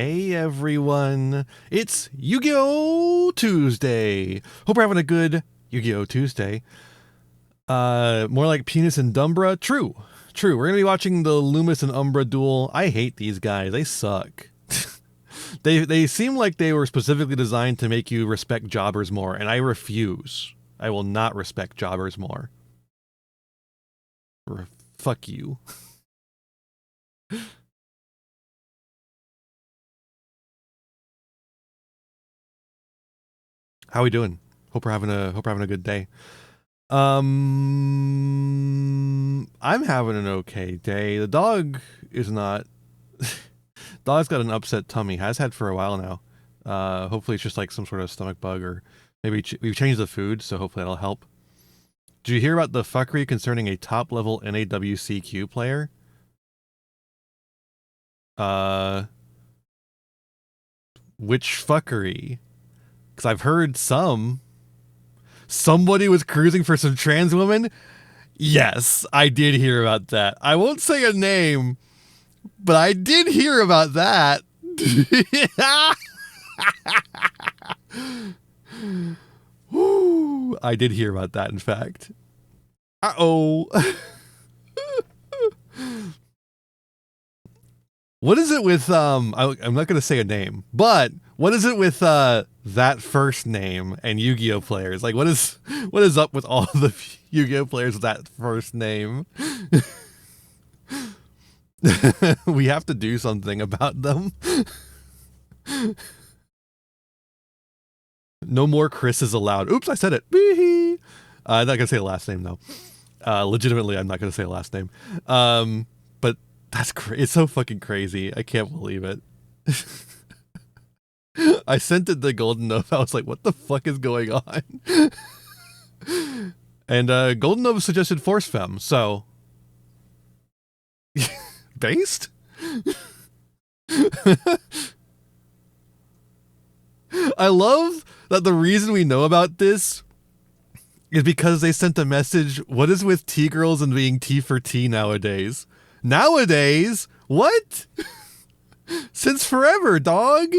Hey everyone, it's Yu-Gi-Oh! Tuesday. Hope we're having a good Yu-Gi-Oh! Tuesday. More like Penis and Dumbra? True. We're gonna be watching the Loomis and Umbra duel. I hate these guys, they suck. They seem like they were specifically designed to make you respect jobbers more, and I refuse. I will not respect jobbers more. Fuck you. How we doing? Hope we're having a good day. I'm having an okay day. The dog is not. Dog's got an upset tummy. Has had for a while now. Hopefully it's just like some sort of stomach bug, or maybe we've changed the food, so hopefully that'll help. Did you hear about the fuckery concerning a top-level NAWCQ player? Which fuckery? Because I've heard somebody was cruising for some trans woman. Yes, I did hear about that. I won't say a name, but I did hear about that. Woo, I did hear about that, in fact. Uh-oh. What is it with, I'm not going to say a name, but what is it with that first name and Yu-Gi-Oh players? Like, what is up with all the Yu-Gi-Oh players with that first name? We have to do something about them. No more Chris is allowed. Oops, I said it. I'm not going to say the last name, though. Legitimately, I'm not going to say the last name. But that's it's so fucking crazy. I can't believe it. I sent it the Golden Nova. I was like, what the fuck is going on? And Golden Nova suggested Force Femme, so based? I love that the reason we know about this is because they sent a message, what is with T-girls and being T for T nowadays? Nowadays? What? Since forever, dog.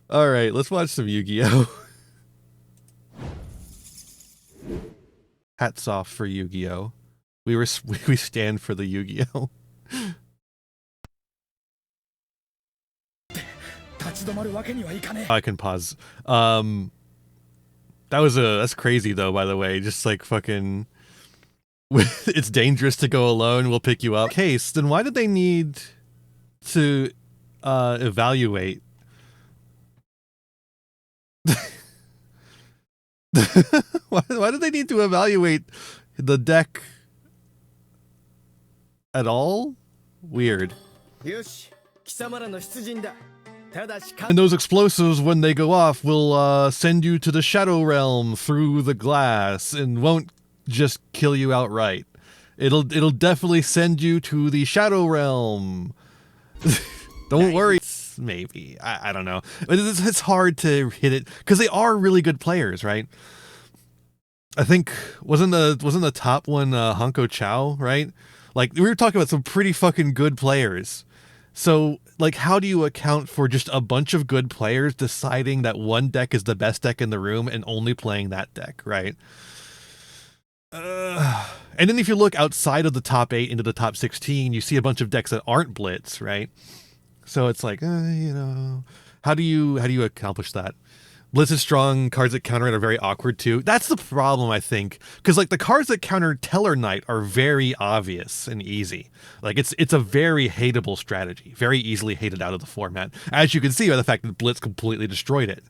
All right, let's watch some Yu-Gi-Oh. Hats off for Yu-Gi-Oh. We stand for the Yu-Gi-Oh. I can pause. That's crazy though, by the way. Just like fucking it's dangerous to go alone, we'll pick you up. Case, then why did they need to evaluate? Why did they need to evaluate the deck at all? Weird. And those explosives, when they go off, will send you to the Shadow Realm through the glass and won't just kill you outright. It'll definitely send you to the Shadow Realm. Don't worry. Maybe. I don't know. It's hard to hit it because they are really good players, right? I think wasn't the top one Honko Chow, right? Like, we were talking about some pretty fucking good players. So, like, how do you account for just a bunch of good players deciding that one deck is the best deck in the room and only playing that deck, right? And then if you look outside of the top 8 into the top 16, you see a bunch of decks that aren't Blitz, right? So it's like, you know, how do you accomplish that? Blitz is strong, cards that counter it are very awkward too. That's the problem, I think, because like the cards that counter Teller Knight are very obvious and easy. Like it's a very hateable strategy, very easily hated out of the format, as you can see by the fact that Blitz completely destroyed it.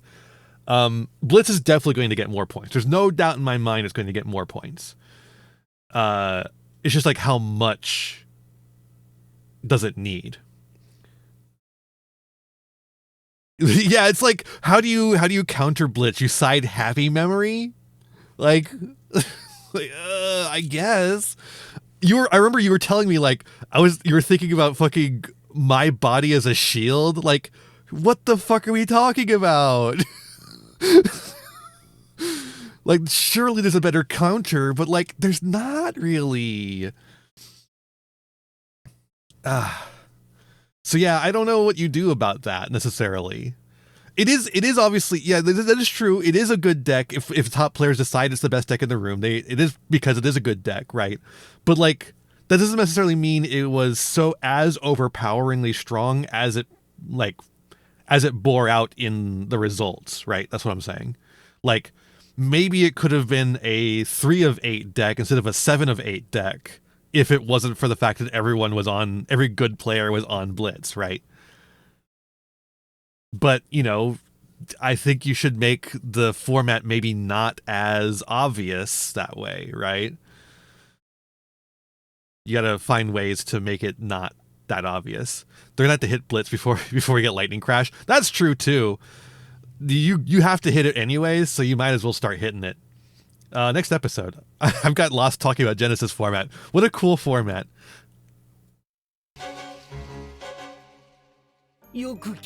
Blitz is definitely going to get more points. There's no doubt in my mind it's going to get more points. It's just like, how much does it need? Yeah, it's like, how do you counter Blitz? You side Happy Memory? Like, I guess. I remember you were telling me, like, you were thinking about fucking My Body as a Shield? Like, what the fuck are we talking about? Like, surely there's a better counter, but like, there's not really. So yeah, I don't know what you do about that necessarily. It is obviously, yeah, that is true. It is a good deck if top players decide it's the best deck in the room. It is because it is a good deck, right? But like that doesn't necessarily mean it was so as overpoweringly strong as it bore out in the results, right? That's what I'm saying. Like maybe it could have been a 3 of 8 deck instead of a 7 of 8 deck if it wasn't for the fact that every good player was on Blitz, right? But, I think you should make the format maybe not as obvious that way, right? You gotta find ways to make it not that obvious. They're gonna have to hit Blitz before we get Lightning Crash. That's true too. You have to hit it anyways, so you might as well start hitting it. Next episode. I've got lost talking about Genesis format. What a cool format. You don't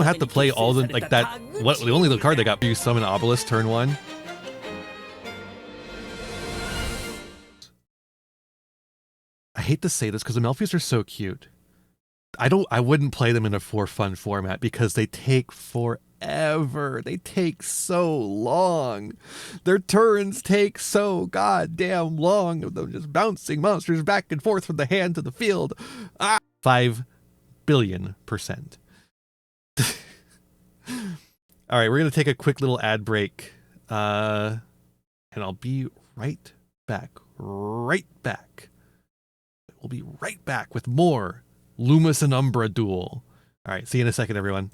have to play all the like that. What the only card they got for you summon Obelisk turn 1. I hate to say this because the Melfies are so cute. I wouldn't play them in a for fun format because they take forever. They take so long. Their turns take so goddamn long of them just bouncing monsters back and forth from the hand to the field. 5 billion %. All right, we're going to take a quick little ad break. And I'll be right back. Right back. We'll be right back with more Loomis and Umbra duel. All right, see you in a second, everyone.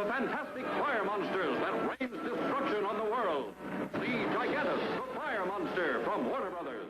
Fantastic fire monsters that rains destruction on the world. See Gigantus, the fire monster from Warner Brothers.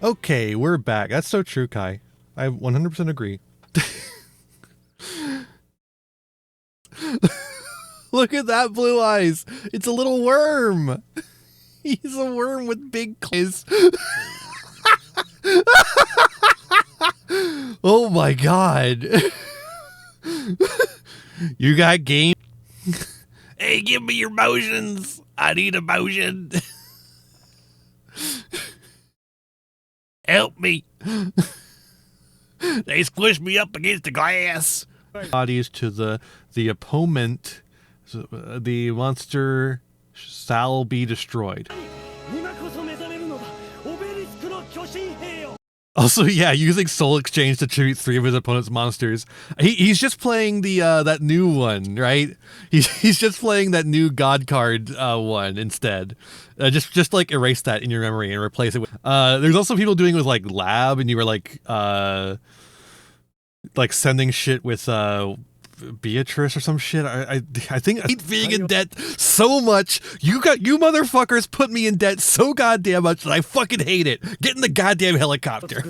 Okay, we're back. That's so true, Kai. I 100% agree. Look at that blue eyes. It's a little worm. He's a worm with big eyes. Oh my god. You got game? Hey, give me your motions. I need a motion. Help me. They squished me up against the glass. Bodies to the opponent. The monster shall be destroyed. Also, yeah, using Soul Exchange to tribute 3 of his opponent's monsters. He's just playing the that new one, right? He's just playing that new God card one instead. Just like erase that in your memory and replace it with. There's also people doing it with like Lab, and you were like sending shit with Beatrice or some shit. I think I hate being in debt so much. You motherfuckers put me in debt so goddamn much that I fucking hate it. Get in the goddamn helicopter.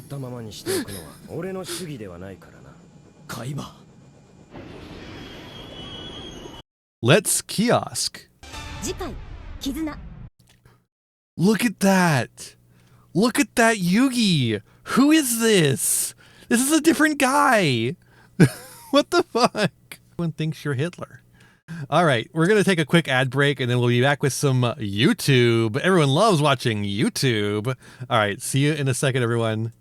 Let's kiosk. Look at that. Look at that Yugi. Who is this? This is a different guy. What the fuck? Everyone thinks you're Hitler. All right, we're going to take a quick ad break and then we'll be back with some YouTube. Everyone loves watching YouTube. All right, see you in a second, everyone.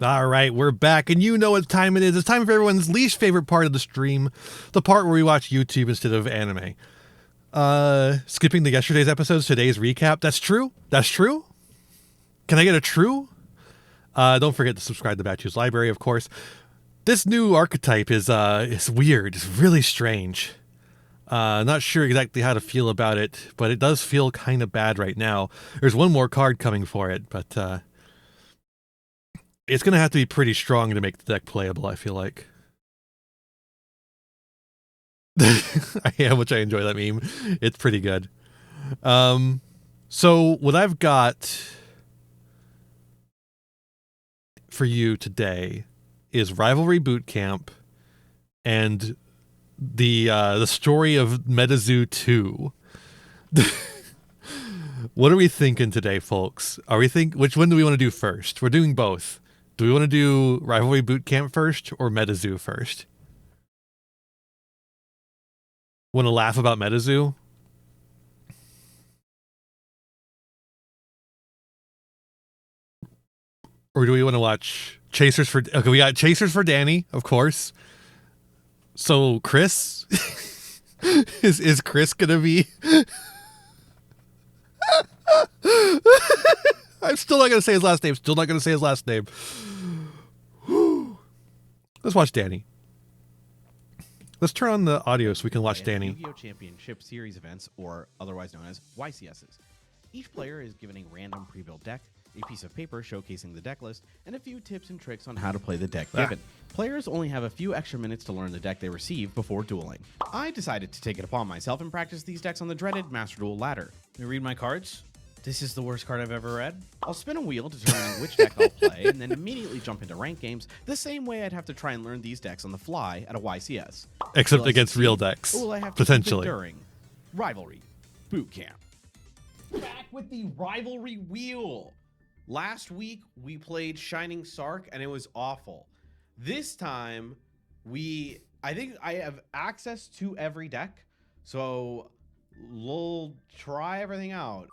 All right, we're back, and you know what time it is. It's time for everyone's least favorite part of the stream, the part where we watch YouTube instead of anime. Skipping the yesterday's episodes, today's recap. That's true? That's true? Can I get a true? Don't forget to subscribe to Batchew's Library, of course. This new archetype is weird. It's really strange. Not sure exactly how to feel about it, but it does feel kind of bad right now. There's one more card coming for it, but it's going to have to be pretty strong to make the deck playable, I feel like. How much I enjoy that meme. It's pretty good. So what I've got for you today is Rivalry Bootcamp and the story of MetaZoo 2. What are we thinking today, folks? Which one do we want to do first? We're doing both. Do we want to do Rivalry Bootcamp first or MetaZoo first? Want to laugh about MetaZoo? Or do we want to watch Chasers for... Okay, we got Chasers for Danny, of course. So, Chris? is Chris gonna be... I'm still not gonna say his last name. Still not gonna say his last name. Let's watch Danny. Let's turn on the audio so we can watch Danny. Yu-Gi-Oh! Championship Series events, or otherwise known as YCSs. Each player is given a random pre-built deck, a piece of paper showcasing the deck list, and a few tips and tricks on how to play the deck given. Players only have a few extra minutes to learn the deck they receive before dueling. I decided to take it upon myself and practice these decks on the dreaded Master Duel ladder. Let me read my cards. This is the worst card I've ever read. I'll spin a wheel determining which deck I'll play, and then immediately jump into ranked games the same way I'd have to try and learn these decks on the fly at a YCS. Except against real decks, Or will I have to potentially. during Rivalry Bootcamp. Back with the Rivalry Wheel. Last week, we played Shining Sark, and it was awful. This time, I think I have access to every deck, so we'll try everything out.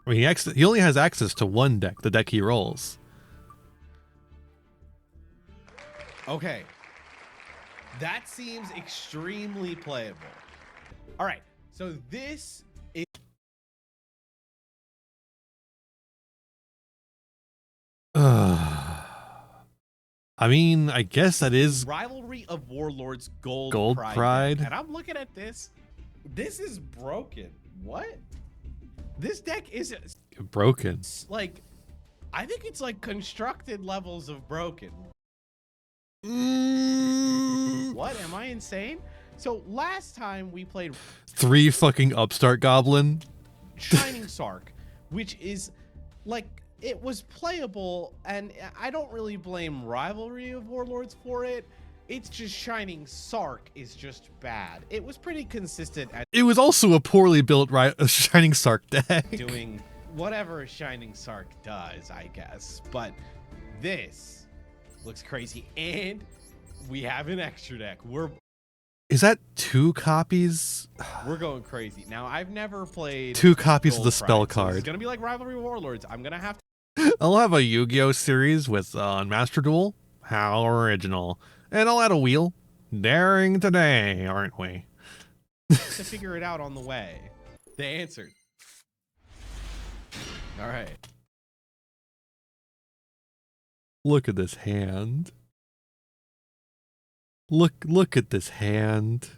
I mean, he only has access to one deck, the deck he rolls. Okay. That seems extremely playable. All right, so this is... I mean, I guess that is Rivalry of Warlords Gold Pride. deck. And I'm looking at this. This is broken. What? This deck is broken. like, I think it's like constructed levels of broken. What? Am I insane? So last time we played 3 fucking upstart goblin. Shining Sark, which is like, it was playable, and I don't really blame Rivalry of Warlords for it. It's just Shining Sark is just bad. It was pretty consistent at It was also a poorly built Shining Sark deck. doing whatever Shining Sark does, I guess. But this looks crazy, and we have an extra deck. Is that 2 copies? We're going crazy. Now, I've never played 2 copies of Gold the spell Pride, so card. it's gonna be like Rivalry of Warlords. I'm gonna have to I'll have a Yu-Gi-Oh series with on Master Duel. How original. And I'll add a wheel. Daring today, aren't we? figure it out on the way. They answered. All right. Look at this hand. Look at this hand.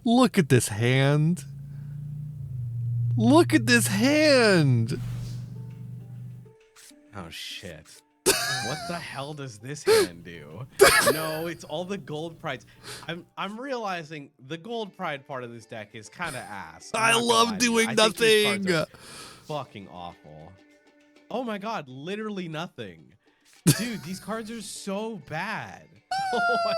Look at this hand. Look at this hand. Oh shit. What the hell does this hand do? No, it's all the gold prides. I'm realizing the gold pride part of this deck is kind of ass. I love doing nothing. Fucking awful. Oh my god, literally nothing. Dude, these cards are so bad. Oh my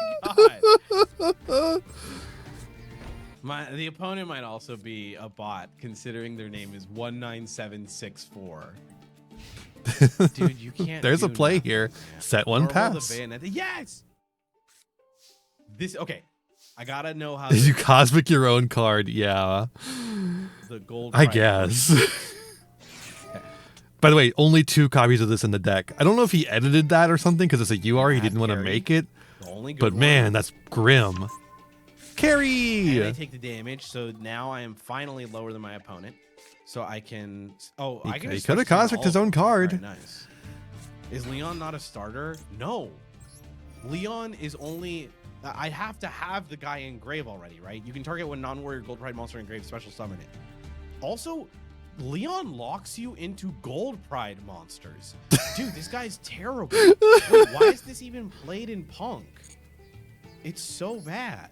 god. The opponent might also be a bot, considering their name is 19764. Dude, you can't. There's a play nothing, here. Man. Set one Orville the pass. Bayonet. Yes. This okay. I gotta know how. You cosmic your own card, yeah. The gold. I price guess. works. Okay. By the way, only 2 copies of this in the deck. I don't know if he edited that or something because it's a UR. He didn't want to make it. The only good But man, that's grim. Carry! And I take the damage, so now I am finally lower than my opponent. So I can... Oh, I can He just could have switch Cosmic his all- own card. Alright, nice. Is Leon not a starter? No. Leon is only... I have to have the guy in grave already, right? You can target one non-warrior Gold Pride monster in grave, special summon it. Also, Leon locks you into Gold Pride monsters. Dude, this guy's terrible. Wait, why is this even played in Punk? It's so bad.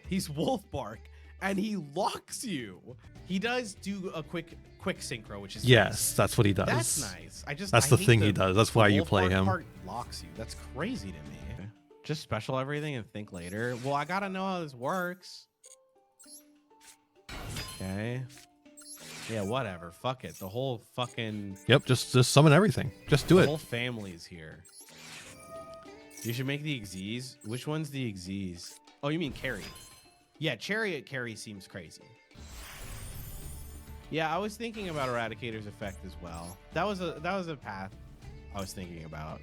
He's Wolfbark, and he locks you. He does do a quick synchro, which is Yes, nice. that's what he does. That's nice. That's the hate thing he does. That's why you play Wolfbark him. part locks you. That's crazy to me. Just special everything and think later. Well, I gotta know how this works. Okay. Yeah, whatever. Fuck it. The whole fucking... Yep, just summon everything. Just do the it. whole family's here. You should make the Xyz. Which one's the Xyz? Oh, you mean carry. Yeah, Chariot carry seems crazy. Yeah, I was thinking about Eradicator's effect as well. That was a path I was thinking about.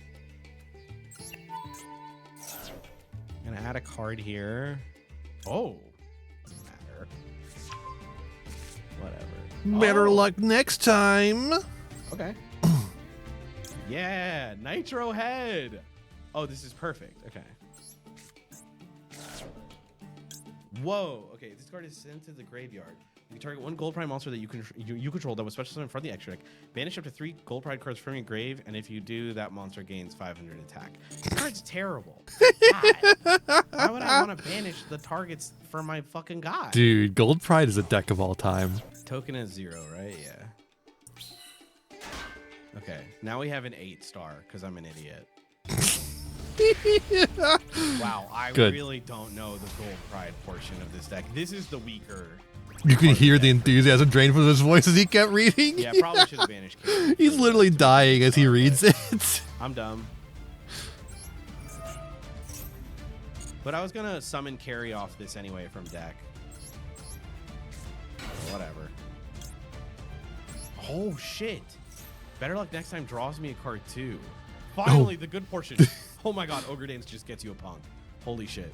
Gonna add a card here. Oh, doesn't matter. Whatever. Better Oh, luck next time. Okay. Yeah, Nitro Head. Oh, this is perfect. Okay. Whoa. Okay, this card is sent to the graveyard. You can target one Gold Pride monster that you control that was special summoned from the extra deck. Banish up to 3 Gold Pride cards from your grave, and if you do, that monster gains 500 attack. This card's terrible. God. Why would I want to banish the targets for my fucking god? Dude, Gold Pride is a deck of all time. Token is 0, right? Yeah. Okay, now we have an 8-star because I'm an idiot. Wow, I Good. really don't know the Gold Pride portion of this deck. This is the weaker. You can part of hear the the deck. enthusiasm drain from his voice as he kept reading. Yeah, probably should have banished Carry. He's literally dying as he reads it. I'm dumb. But I was gonna summon Carry off this anyway from deck. Whatever. Oh shit. Better luck next time draws me a card too. Finally, the good portion. Oh my god, Ogre Dance just gets you a punk. Holy shit.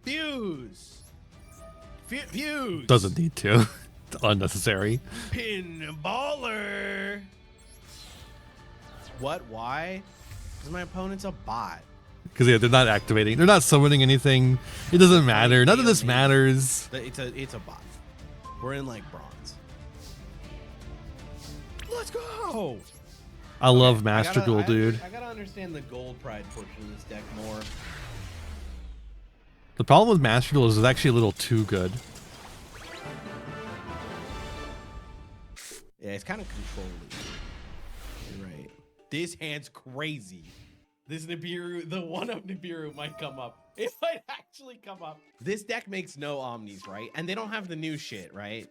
Fuse. Fuse. Doesn't need to. It's unnecessary. Pinballer. What? Why? Because my opponent's a bot. Because yeah, they're not activating. They're not summoning anything. It doesn't matter. None of this matters. It's a bot. We're in like bronze. Let's go. I love Master Duel, dude. I gotta understand the Gold Pride portion of this deck more. The problem with Master Duel is it's actually a little too good. Yeah, it's kind of controlling. You're right. This hand's crazy. This Nibiru, the one of Nibiru might come up. It might actually come up. This deck makes no Omnis, right? And they don't have the new shit, right?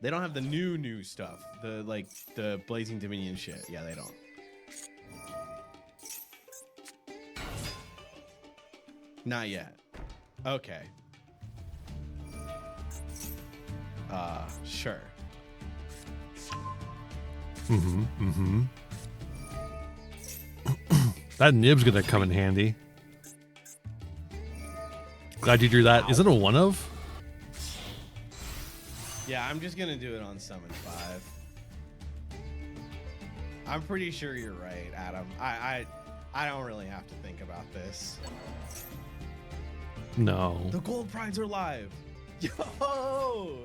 They don't have the new stuff. The Blazing Dominion shit. Yeah, they don't. Not yet. Okay. Sure. That nib's gonna come in handy. Glad you drew that. Is it a one of? Yeah, I'm just gonna do it on Summon 5. I'm pretty sure you're right, Adam. I don't really have to think about this. No. The Gold Prides are live. Yo!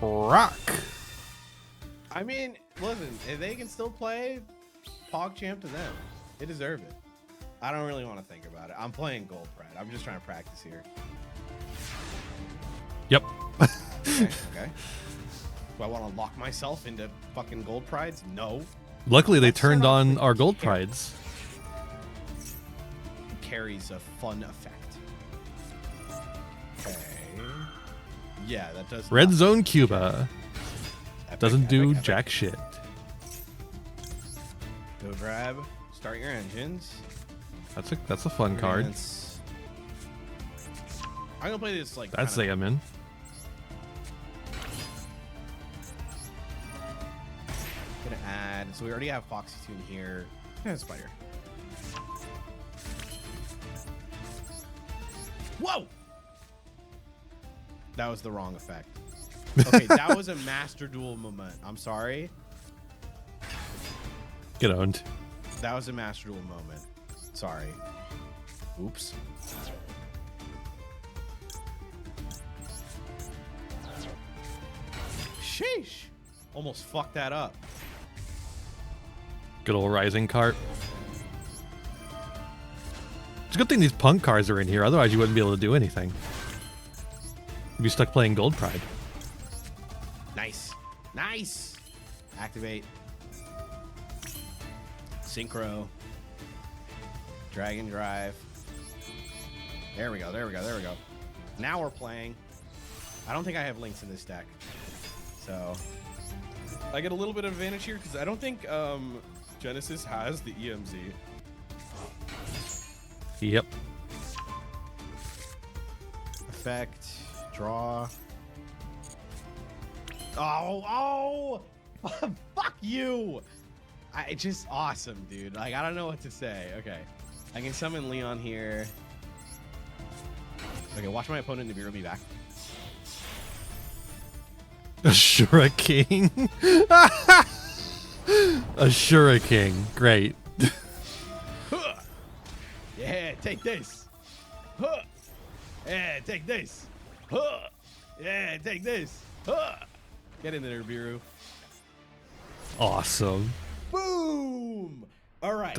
Rock. I mean, listen, if they can still play, PogChamp to them. They deserve it. I don't really want to think about it. I'm playing Gold Pride. I'm just trying to practice here. Yep. Okay. Do I want to lock myself into fucking Gold Prides? No. Luckily, they Let's turned start off on with our Gold Carry. Prides. Carries a fun effect. Okay. Yeah, that does. Red nothing. Zone Cuba Epic, doesn't do epic. jack shit. Go grab. Start your engines. That's a fun card. Advance. I'm gonna play this like. I'd say I'm in. Gonna add. So we already have Foxy Tune here. And Spider. Whoa! That was the wrong effect. Okay, that was a Master Duel moment. I'm sorry. Get owned. That was a Master Duel moment. Sorry. Oops. Sheesh. Almost fucked that up. Good old Rising cart. It's a good thing these punk cars are in here, otherwise you wouldn't be able to do anything. You'd be stuck playing Gold Pride. Nice. Nice. Activate. Synchro. Drag and drive. There we go. There we go. There we go. Now we're playing. I don't think I have links in this deck. So I get a little bit of advantage here because I don't think Genesis has the EMZ. Yep. effect. Draw. Oh, fuck you. It's just awesome, dude. Like, I don't know what to say. Okay. I can summon Leon here. Okay, watch my opponent Nibiru be back. Ashura King. Ashura King. Great. Yeah, take this. Yeah, take this. Yeah, take this. Get in there, Nibiru. Awesome. Boom! All right.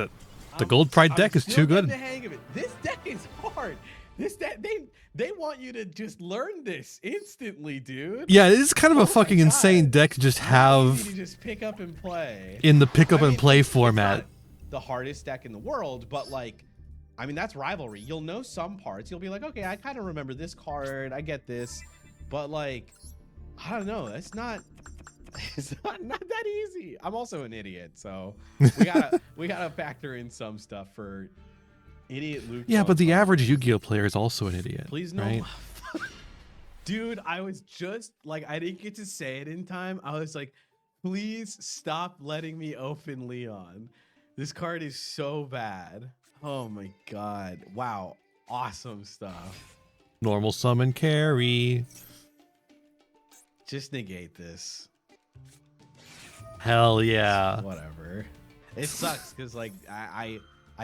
The Gold Pride deck is too good. The hang of it. This deck is hard. This deck, they want you to just learn this instantly, dude. Yeah, it is kind of a fucking insane deck to just have Easy to just pick up and play in the pick up and play it's format. not the hardest deck in the world, but like, I mean, that's Rivalry. You'll know some parts. You'll be like, okay, I kind of remember this card. I get this, but like, I don't know. It's not not that easy. I'm also an idiot, so we gotta factor in some stuff for idiot Luke. Yeah, but the average Yu-Gi-Oh player is also an idiot. Please no. Right? Dude, I was just like, I didn't get to say it in time. I was like, please stop letting me open Leon. This card is so bad. Oh my god. Wow. Awesome stuff. Normal summon carry. Just negate this. Hell yeah. Whatever. It sucks because like I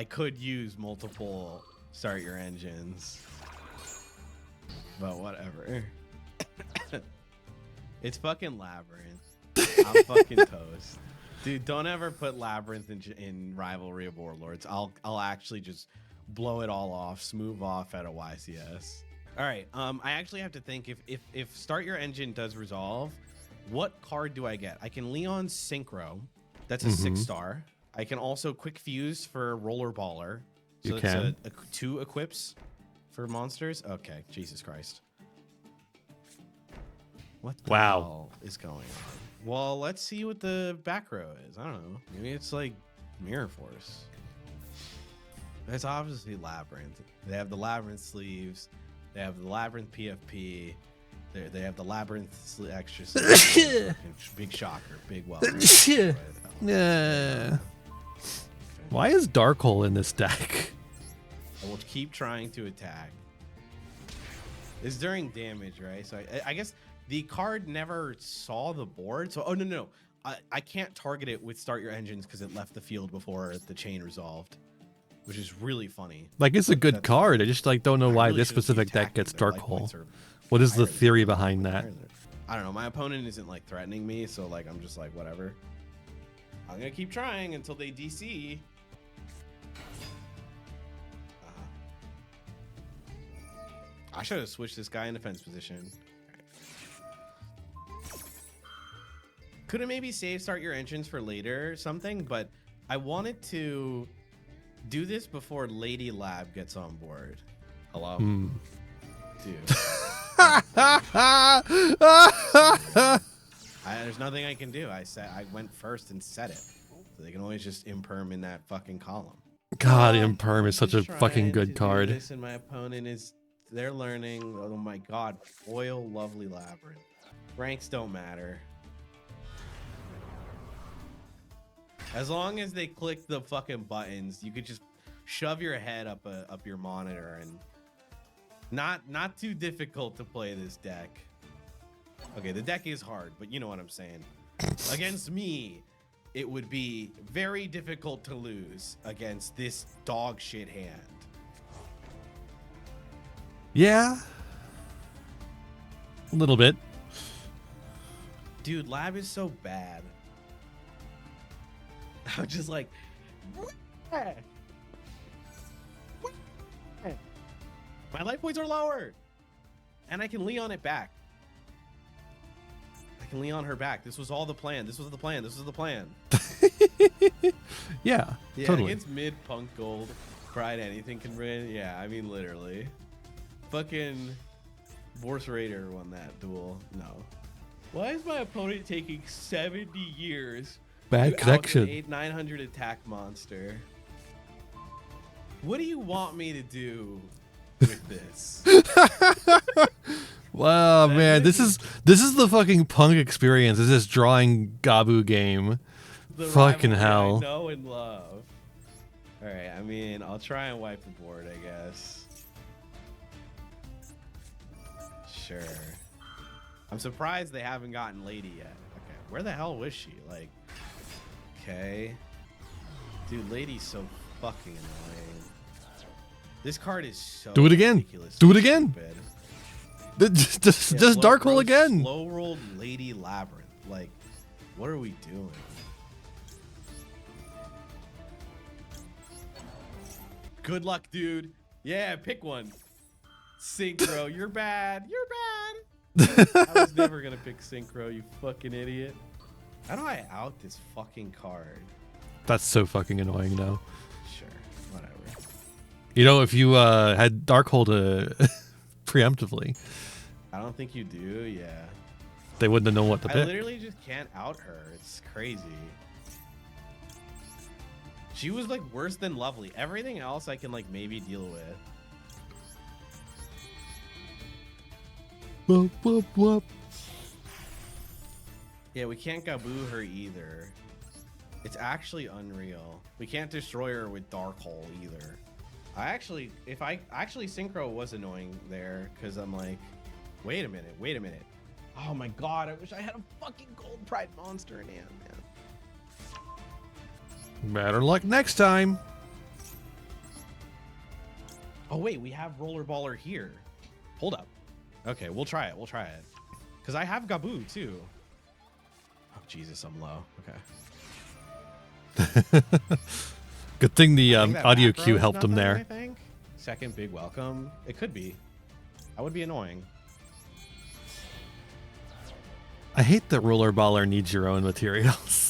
could use multiple start your engines. But whatever. It's fucking Labyrinth. I'm fucking toast. Dude, don't ever put Labyrinth in Rivalry of Warlords. I'll actually just blow it all off, smooth off at a YCS. All right, I actually have to think if Start Your Engine does resolve, what card do I get? I can Leon Synchro. That's a 6-star. I can also Quick Fuse for Roller Baller. So it's a 2 equips for monsters. Okay, Jesus Christ. What the hell is going on? Well, let's see what the back row is. I don't know. Maybe it's like Mirror Force. It's obviously Labyrinth. They have the Labyrinth sleeves. They have the Labyrinth PFP. They have the Labyrinth extra sleeves. Big shocker. Big welcome. Yeah. Why is Darkhole in this deck? I will keep trying to attack. It's during damage, right? So I guess the card never saw the board. So, oh, no. I can't target it with Start Your Engines because it left the field before the chain resolved, which is really funny. Like, it's a good card. I just like don't know why this specific deck gets Darkhole. What is the theory behind that? I don't know. My opponent isn't like threatening me, so like I'm just like whatever. I'm gonna keep trying until they DC. I should have switched this guy in defense position. Could have maybe saved Start Your Engines for later or something, but I wanted to do this before Lady Lab gets on board. Hello? Dude. There's nothing I can do. I went first and set it. So they can always just imperm in that fucking column. God, Imperm is such a fucking good card. This and my opponent is They're learning. Oh my god. Oil lovely labyrinth. Ranks don't matter. As long as they click the fucking buttons, you could just shove your head up your monitor, and not too difficult to play this deck. Okay, the deck is hard, but you know what I'm saying. Against me, it would be very difficult to lose against this dog shit hand. Yeah. A little bit. Dude, lab is so bad. I'm just like, my life points are lower, and I can Leon it back. I can Leon her back. This was all the plan. This was the plan. This was the plan. Yeah, Yeah, totally. against mid punk gold, pride anything can win. Yeah, I mean literally. Fucking Vorse Raider won that duel. No. Why is my opponent taking 70 years? Bad connection. 900 attack monster. What do you want me to do with this? Wow, man, this is the fucking punk experience. This is drawing Gabu game. The Fucking rivalry hell. I know and love. All right, I mean, I'll try and wipe the board, I guess. Sure. I'm surprised they haven't gotten Lady yet. Okay, where the hell was she? Like, okay. Dude, Lady's so fucking annoying. This card is so Do it again. ridiculous. Do it again. Stupid. Just Yeah, Dark Hole again. Slow rolled Lady Labyrinth. Like, what are we doing? Good luck, dude. Yeah, pick one. Synchro, you're bad. You're bad. I was never gonna pick Synchro, you fucking idiot. How do I out this fucking card? That's so fucking annoying now. Sure, whatever. You know, if you had Darkhold preemptively, I don't think you do, yeah. they wouldn't have known what to I pick. literally just can't out her. It's crazy. She was like worse than Lovely. Everything else I can like maybe deal with. Whoop, whoop, whoop. Yeah, we can't Gaboo her either. It's actually unreal. We can't destroy her with Dark Hole either. Synchro was annoying there because I'm like, wait a minute. Oh my god, I wish I had a fucking Gold Pride monster in hand, man. Better luck next time. Oh wait, we have Rollerballer here. Hold up. Okay, we'll try it. Because I have Gaboo too. Oh Jesus, I'm low. Okay. Good thing the I think that audio macro cue is helped him nothing, there. I think. Second big welcome. It could be. That would be annoying. I hate that Rollerballer needs your own materials.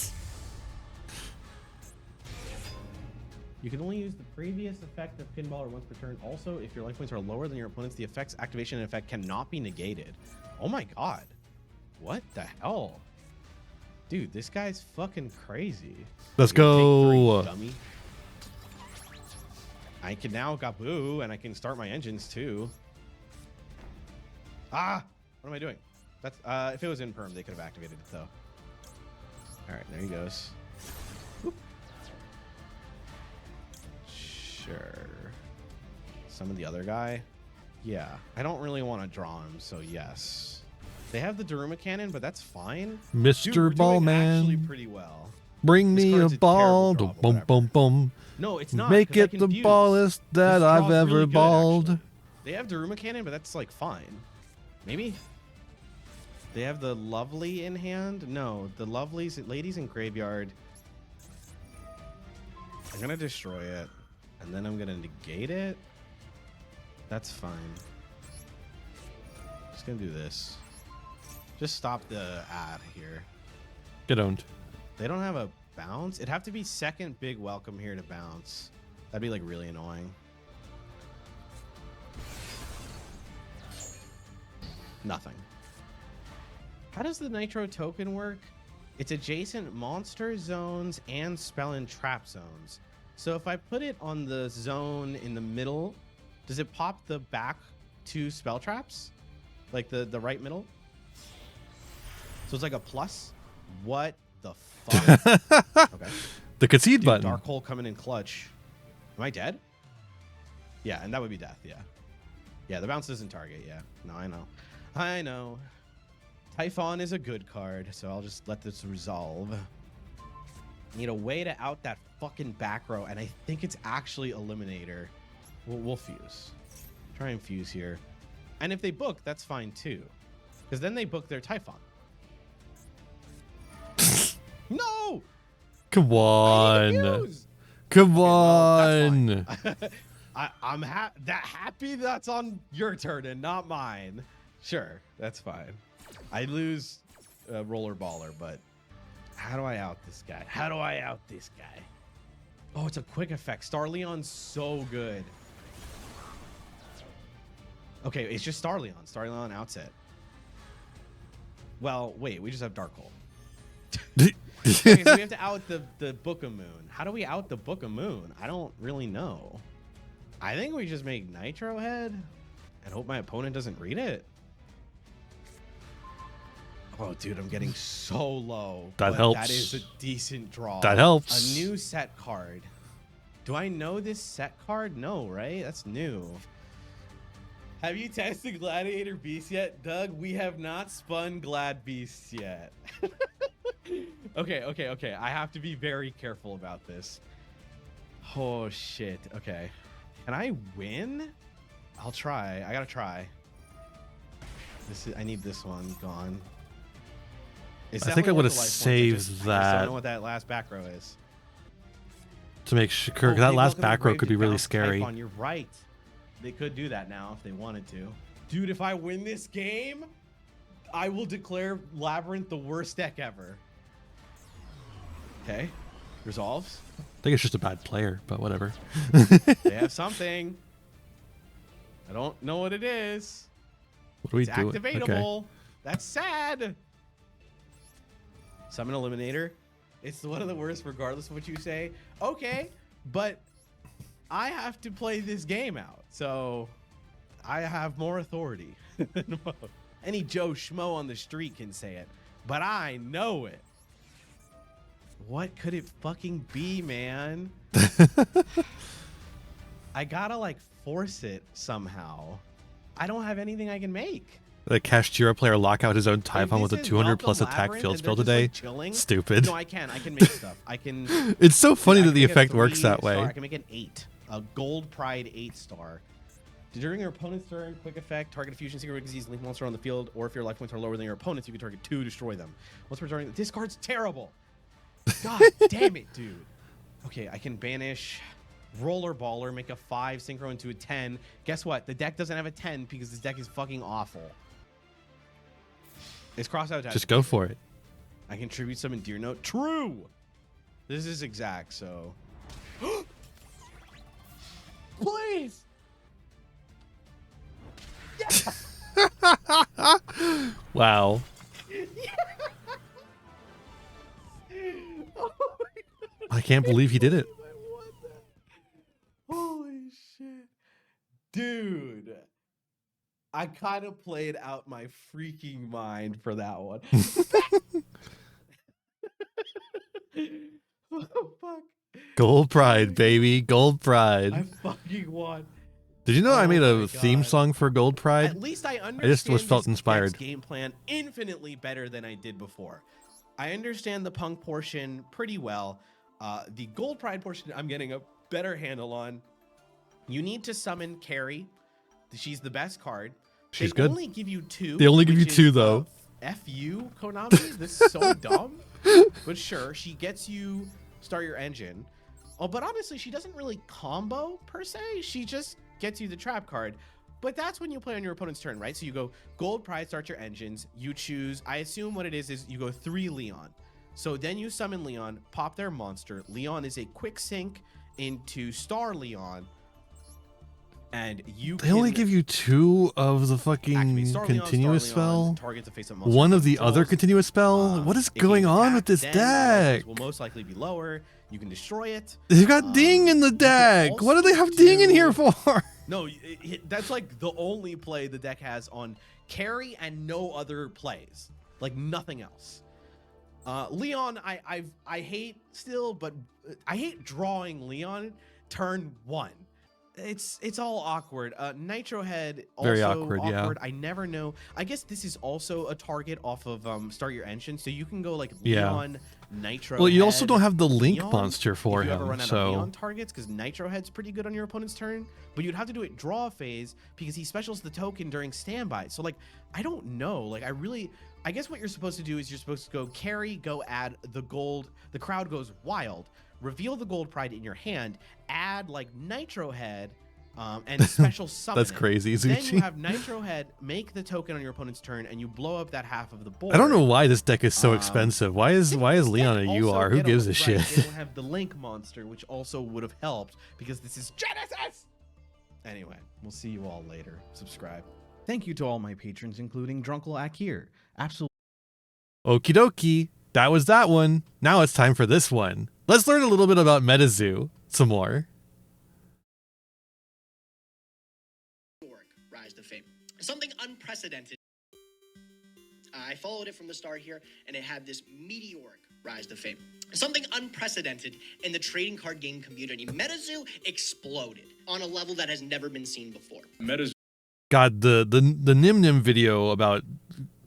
You can only use the previous effect of Pinballer once per turn. Also, if your life points are lower than your opponent's, the effect's activation and effect cannot be negated. Oh my god. What the hell? Dude, this guy's fucking crazy. Let's Take three, go. dummy. I can now Gaboo, and I can start my engines too. Ah! What am I doing? That's if it was in perm, they could have activated it though. Alright, there he goes. Whoop. Sure. Summon the other guy? Yeah. I don't really want to draw him, so yes. They have the Daruma cannon, but that's fine. Mr. Dude, we're doing Ballman. actually pretty well. Bring This me a card's a ball. terrible draw, but Boom, whatever. boom, boom. No, it's not. Make 'cause I it the can fuse. ballest that This I've draw's ever really good, balled. actually. They have Daruma cannon, but that's like fine. Maybe. They have the Lovely in hand? No, the ladies in graveyard. I'm gonna destroy it, and then I'm gonna negate it. That's fine. Just gonna do this. Just stop the ad here. Get owned. They don't have a bounce. It'd have to be second big welcome here to bounce. That'd be like really annoying. Nothing. How does the Nitro token work? It's adjacent monster zones and spell and trap zones. So if I put it on the zone in the middle, does it pop the back 2 spell traps, like the right middle. So it's like a plus. What the fuck? Okay. The concede Dude, button. Dark hole coming in clutch. Am I dead? Yeah, and that would be death. Yeah. Yeah, the bounce doesn't target. Yeah. No, I know. I know. Typhon is a good card, so I'll just let this resolve. Need a way to out that fucking back row, and I think it's actually Eliminator. We'll fuse. Try and fuse here. And if they book, that's fine too. Because then they book their Typhon. No! Come I need to on. fuse! Come Okay, well, on. that's fine. I'm happy that's on your turn and not mine. Sure, that's fine. I lose Roller Baller, but how do I out this guy? How do I out this guy? Oh, it's a quick effect. Star Leon's so good. Okay, it's just Star Leon. Star Leon outs it. Well, wait, we just have Dark Hole. Okay, so we have to out the Book of Moon. How do we out the Book of Moon? I don't really know. I think we just make Nitro Head and hope my opponent doesn't read it. Oh, dude, I'm getting so low. That helps. That is a decent draw. That helps. A new set card. Do I know this set card? No, right? That's new. Have you tested Gladiator Beast yet? Doug, we have not spun Glad Beasts yet. Okay. I have to be very careful about this. Oh, shit. Okay. Can I win? I'll try. I gotta try. I need this one gone. I think I would have saved I just that don't know what that last back row is. to make sure. 'Cause that last back row could be really scary. Typhon, you're right. They could do that now if they wanted to. Dude, if I win this game, I will declare Labyrinth the worst deck ever. Okay. Resolves. I think it's just a bad player, but whatever. They have something. I don't know what it is. What do we It's do? activatable. Okay. That's sad. Summon Eliminator. It's one of the worst regardless of what you say. Okay, but I have to play this game out, so I have more authority than most. Any Joe Schmo on the street can say it, but I know it. What could it fucking be, man? I gotta like force it somehow. I don't have anything I can make. The Kashtira player lock out his own Typhon with a This is 200 Welcome plus attack Labyrinth, field and spell they're just, today. like, chilling. Stupid. No, I can make stuff. I can. It's so funny I that can the make a effect works that 3-star. way. I can make an 8, a Gold Pride 8-star. During your opponent's turn, quick effect, target a Fusion Seeker disease link monster on the field, or if your life points are lower than your opponent's, you can target 2, destroy them. Once we're starting, this card's terrible. God damn it, dude. Okay, I can banish Roller Baller, make a 5, synchro into a 10. Guess what? The deck doesn't have a 10 because this deck is fucking awful. It's cross out. Just go for it. I can tribute summon Deer Note. True. This is exact, so. Please. Yes. Wow. Oh I can't believe he did it. I won that. Holy shit. Dude. I kind of played out my freaking mind for that one. Oh, fuck. Gold Pride, baby. Gold Pride. I fucking won. Did you know I Oh made my a theme God. song for Gold Pride? At least I understand was felt this inspired. deck's game plan infinitely better than I did before. I understand the punk portion pretty well. The Gold Pride portion I'm getting a better handle on. You need to summon Carrie. She's the best card. She's they good. only give you 2. They only give you which 2 is, though. F you, Konami. This is so dumb. But sure, she gets you start your engine. Oh, but honestly, she doesn't really combo per se. She just gets you the trap card. But that's when you play on your opponent's turn, right? So you go Gold Pride, start your engines. You choose, I assume what it is you go 3 Leon. So then you summon Leon, pop their monster. Leon is a quick sync into Star Leon. And you They only give you 2 of the fucking activate Star Leon, continuous Star Leon, spell. targets a face-up monster. One of the Controls. other continuous spell. What is It going gains on attack, with this then your life deck? will most likely be lower. You can destroy it. They've got Ding in the you can deck. What do also they have Ding in here for? No, that's like the only play the deck has on carry and no other plays, like nothing else. Leon, I hate still, but I hate drawing Leon turn 1. It's all awkward. Nitro Head also Very awkward, yeah. I never know. I guess this is also a target off of Start Your Engine, so you can go like Yeah. Leon, Nitro. Well, you Head, also don't have the Link Leon, monster for if you ever him, run out of so Leon targets, because Nitro Head's pretty good on your opponent's turn, but you'd have to do it draw phase because he specials the token during standby. So like, I don't know. Like, I guess what you're supposed to do is you're supposed to go carry, go add the gold. The crowd goes wild. Reveal the gold pride in your hand. Add like Nitro Head, and special summon. that's it. crazy, Then Zuchi. you have Nitro Head make the token on your opponent's turn, and you blow up that half of the board. I don't know why this deck is so expensive. Why is Leon a Also, UR? Who get gives a right, shit? They don't have the Link monster, which also would have helped because this is Genesis. Anyway, we'll see you all later. Subscribe. Thank you to all my patrons, including Drunkle Akir. Absolutely. Okie dokie. That was that one. Now it's time for this one. Let's learn a little bit about MetaZoo some more. Rise to fame. Something unprecedented. I followed it from the start here, and it had this meteoric rise to fame. Something unprecedented in the trading card game community. MetaZoo exploded on a level that has never been seen before. God, the Nim Nim video about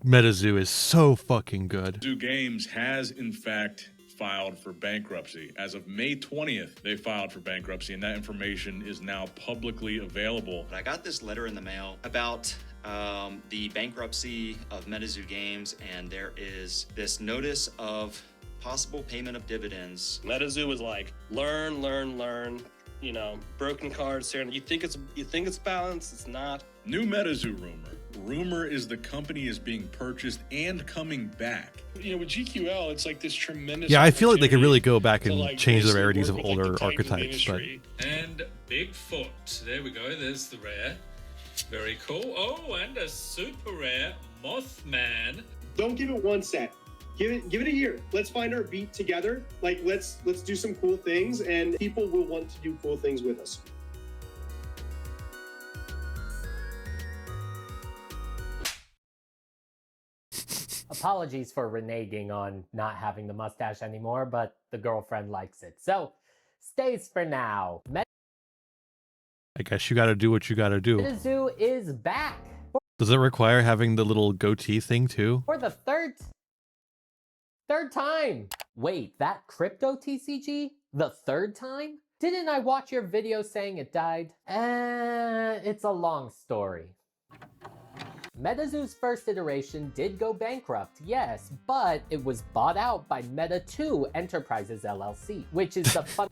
MetaZoo is so fucking good. Zoo Games has, in fact, filed for bankruptcy. As of May 20th, they filed for bankruptcy, and that information is now publicly available. I got this letter in the mail about the bankruptcy of MetaZoo Games, and there is this notice of possible payment of dividends. MetaZoo was like, learn, you know, broken cards here. You think it's balanced, it's not. New MetaZoo rumor. Rumor is the company is being purchased and coming back. You know, with GQL, it's like this tremendous. Yeah, I feel like they could really go back to, and like, change the basically rarities work of with, like, older the tanking archetypes, but industry. And Bigfoot. There we go. There's the rare. Very cool. Oh, and a super rare Mothman. Don't give it one set. Give it a year. Let's find our beat together. Like let's do some cool things, and people will want to do cool things with us. Apologies for reneging on not having the mustache anymore, but the girlfriend likes it. So, stays for now. I guess you gotta do what you gotta do. MetaZoo is back. Does it require having the little goatee thing too? For the third time. Wait, that crypto TCG? The third time? Didn't I watch your video saying it died? It's a long story. MetaZoo's first iteration did go bankrupt, yes, but it was bought out by Meta2 Enterprises LLC, which is the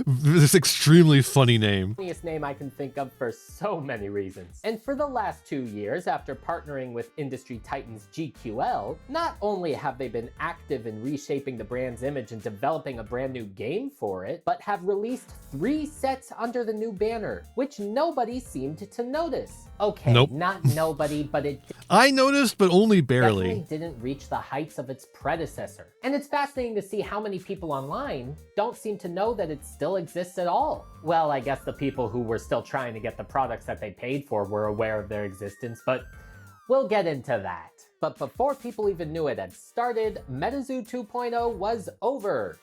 This extremely funny name. funniest name I can think of for so many reasons. And for the last 2 years, after partnering with industry titans GQL, not only have they been active in reshaping the brand's image and developing a brand new game for it, but have released 3 sets under the new banner, which nobody seemed to notice. Okay, Nope. not nobody, but it I noticed, but only definitely barely. didn't reach the heights of its predecessor. And it's fascinating to see how many people online don't seem to know that it still exists at all. Well, I guess the people who were still trying to get the products that they paid for were aware of their existence, but we'll get into that. But before people even knew it had started, MetaZoo 2.0 was over.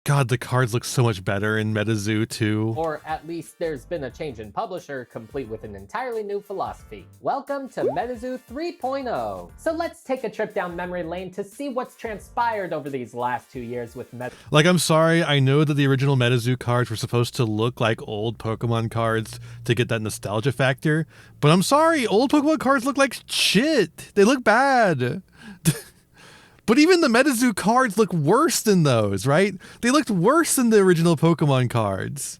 God, the cards look so much better in MetaZoo too. Or at least there's been a change in publisher, complete with an entirely new philosophy. Welcome to MetaZoo 3.0. So let's take a trip down memory lane to see what's transpired over these last 2 years with MetaZoo. Like, I'm sorry, I know that the original MetaZoo cards were supposed to look like old Pokemon cards to get that nostalgia factor, but I'm sorry, old Pokemon cards look like shit. They look bad. But even the MetaZoo cards look worse than those, right? They looked worse than the original Pokemon cards.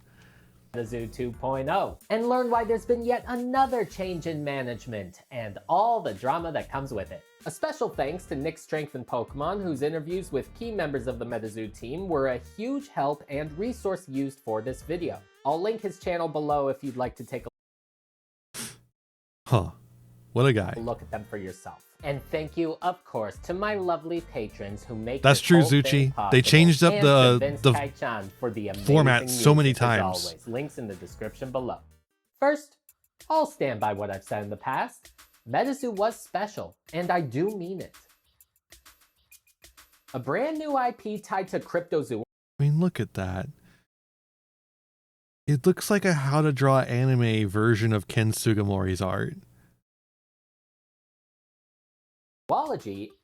MetaZoo 2.0 and learn why there's been yet another change in management and all the drama that comes with it. A special thanks to Nick Strength and Pokemon, whose interviews with key members of the MetaZoo team were a huge help and resource used for this video. I'll link his channel below if you'd like to take Huh. What a guy. a look at them for yourself. And thank you, of course, to my lovely patrons who make That's this true, whole thing Zuchi. possible. They changed up And the- to Vince the Kai-chan for the amazing format so many music, as times. always. Links in the description below. First, I'll stand by what I've said in the past. MetaZoo was special, and I do mean it. A brand new IP tied to CryptoZoo. I mean, look at that. It looks like a how to draw anime version of Ken Sugimori's art.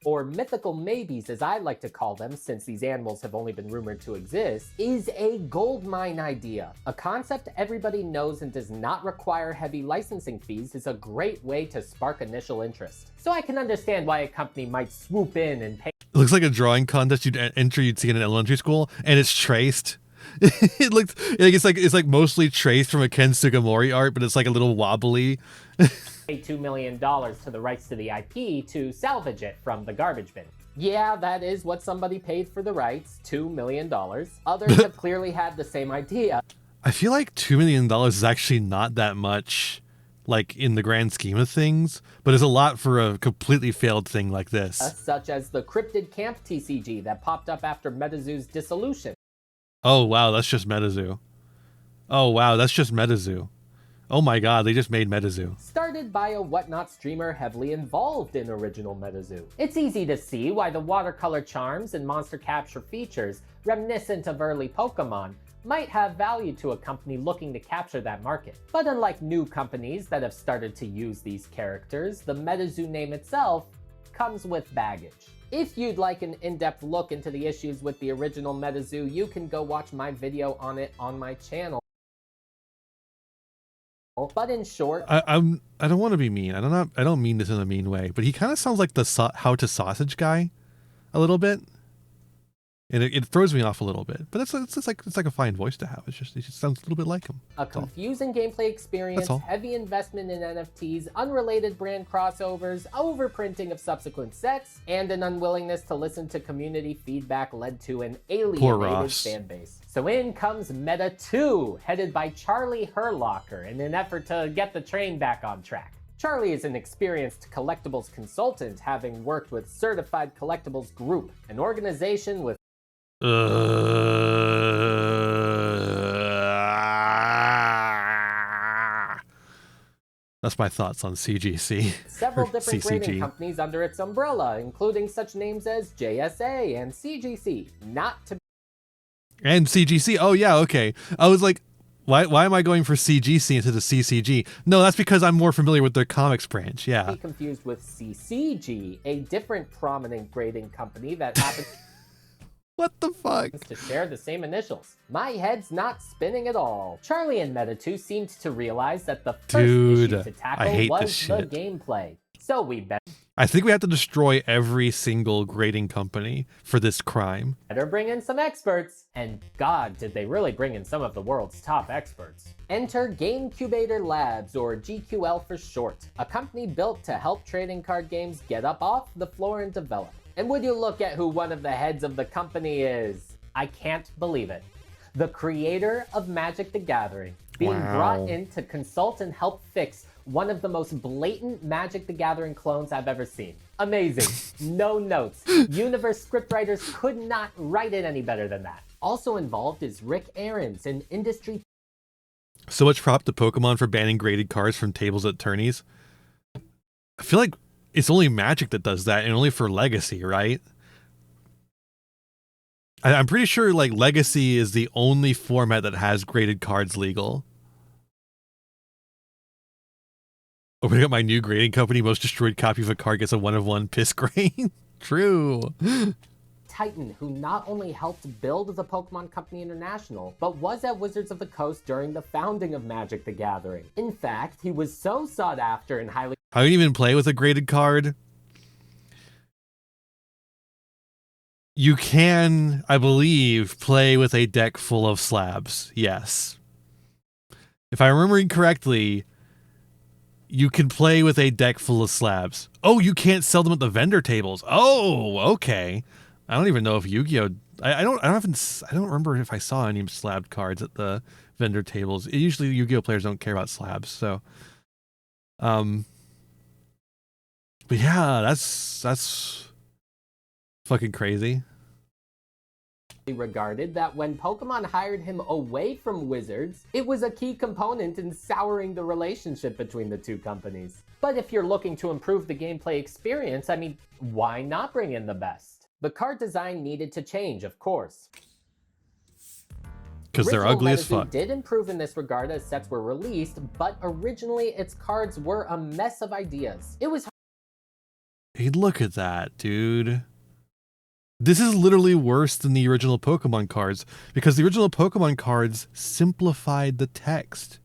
Or mythical maybes as I like to call them since these animals have only been rumored to exist, is a goldmine idea. A concept everybody knows and does not require heavy licensing fees is a great way to spark initial interest. So I can understand why a company might swoop in and pay. It looks like a drawing contest you'd see in an elementary school, and it's traced. It's like mostly traced from a Ken Sugimori art, but it's like a little wobbly. Pay $2 million to the rights to the IP to salvage it from the garbage bin. Yeah, that is what somebody paid for the rights, $2 million. Others have clearly had the same idea. I feel like $2 million is actually not that much, like in the grand scheme of things, but it's a lot for a completely failed thing like this. Such as the Cryptid Camp TCG that popped up after MetaZoo's dissolution. Oh wow, that's just MetaZoo. Oh wow, that's just MetaZoo. Oh my god, they just made MetaZoo. Started by a Whatnot streamer heavily involved in original MetaZoo. It's easy to see why the watercolor charms and monster capture features, reminiscent of early Pokemon, might have value to a company looking to capture that market. But unlike new companies that have started to use these characters, the MetaZoo name itself comes with baggage. If you'd like an in-depth look into the issues with the original MetaZoo, you can go watch my video on it on my channel. But in short, I don't want to be mean. I don't mean this in a mean way, but he kind of sounds like the How to Sausage guy, a little bit, and it throws me off a little bit. But it's like a fine voice to have. It just sounds a little bit like him. A confusing gameplay experience, heavy investment in NFTs, unrelated brand crossovers, overprinting of subsequent sets, and an unwillingness to listen to community feedback led to an alienated fan base. So in comes Meta 2, headed by Charlie Herlocker in an effort to get the train back on track. Charlie is an experienced collectibles consultant, having worked with Certified Collectibles Group, an organization with That's my thoughts on CGC. Several different CCG. grading companies under its umbrella, including such names as JSA and CGC, not to And CGC. Oh yeah, okay. I was like, why am I going for CGC instead of CCG? No, that's because I'm more familiar with their comics branch. Yeah. be confused with CCG, a different prominent grading company that happens What the fuck? to share the same initials. My head's not spinning at all. Charlie and Meta 2 seemed to realize that the first Dude, issue to tackle I hate was this the shit. gameplay. So we I think we have to destroy every single grading company for this crime. better bring in some experts. And God, did they really bring in some of the world's top experts. Enter GameCubator Labs, or GQL for short, a company built to help trading card games get up off the floor and develop. And would you look at who one of the heads of the company is? I can't believe it. The creator of Magic the Gathering, being brought in to consult and help fix one of the most blatant Magic the Gathering clones I've ever seen. Amazing. No notes. Universe scriptwriters could not write it any better than that. Also involved is Rick Aarons, an industry So much prop to Pokemon for banning graded cards from tables at tourneys. I feel like it's only Magic that does that, and only for Legacy, right? I'm pretty sure like Legacy is the only format that has graded cards legal. Opening up my new grading company, most destroyed copy of a card gets a 1 of 1 piss grain. True. Titan, who not only helped build the Pokemon Company International, but was at Wizards of the Coast during the founding of Magic the Gathering. In fact, he was so sought after and highly I don't even play with a graded card. You can, I believe, play with a deck full of slabs. Yes. If I'm remembering correctly, you can play with a deck full of slabs. Oh, you can't sell them at the vendor tables. Oh, okay. I don't even know if Yu-Gi-Oh! I don't remember if I saw any slabbed cards at the vendor tables. Usually Yu-Gi-Oh! Players don't care about slabs, so but yeah, that's fucking crazy. regarded that when Pokemon hired him away from Wizards, it was a key component in souring the relationship between the two companies. But if you're looking to improve the gameplay experience, I mean, why not bring in the best? The card design needed to change, of course. Because they're ugly as Original fuck. MetaZoo did improve in this regard as sets were released, but originally its cards were a mess of ideas. It was Hey, look at that, dude. This is literally worse than the original Pokemon cards, because the original Pokemon cards simplified the text.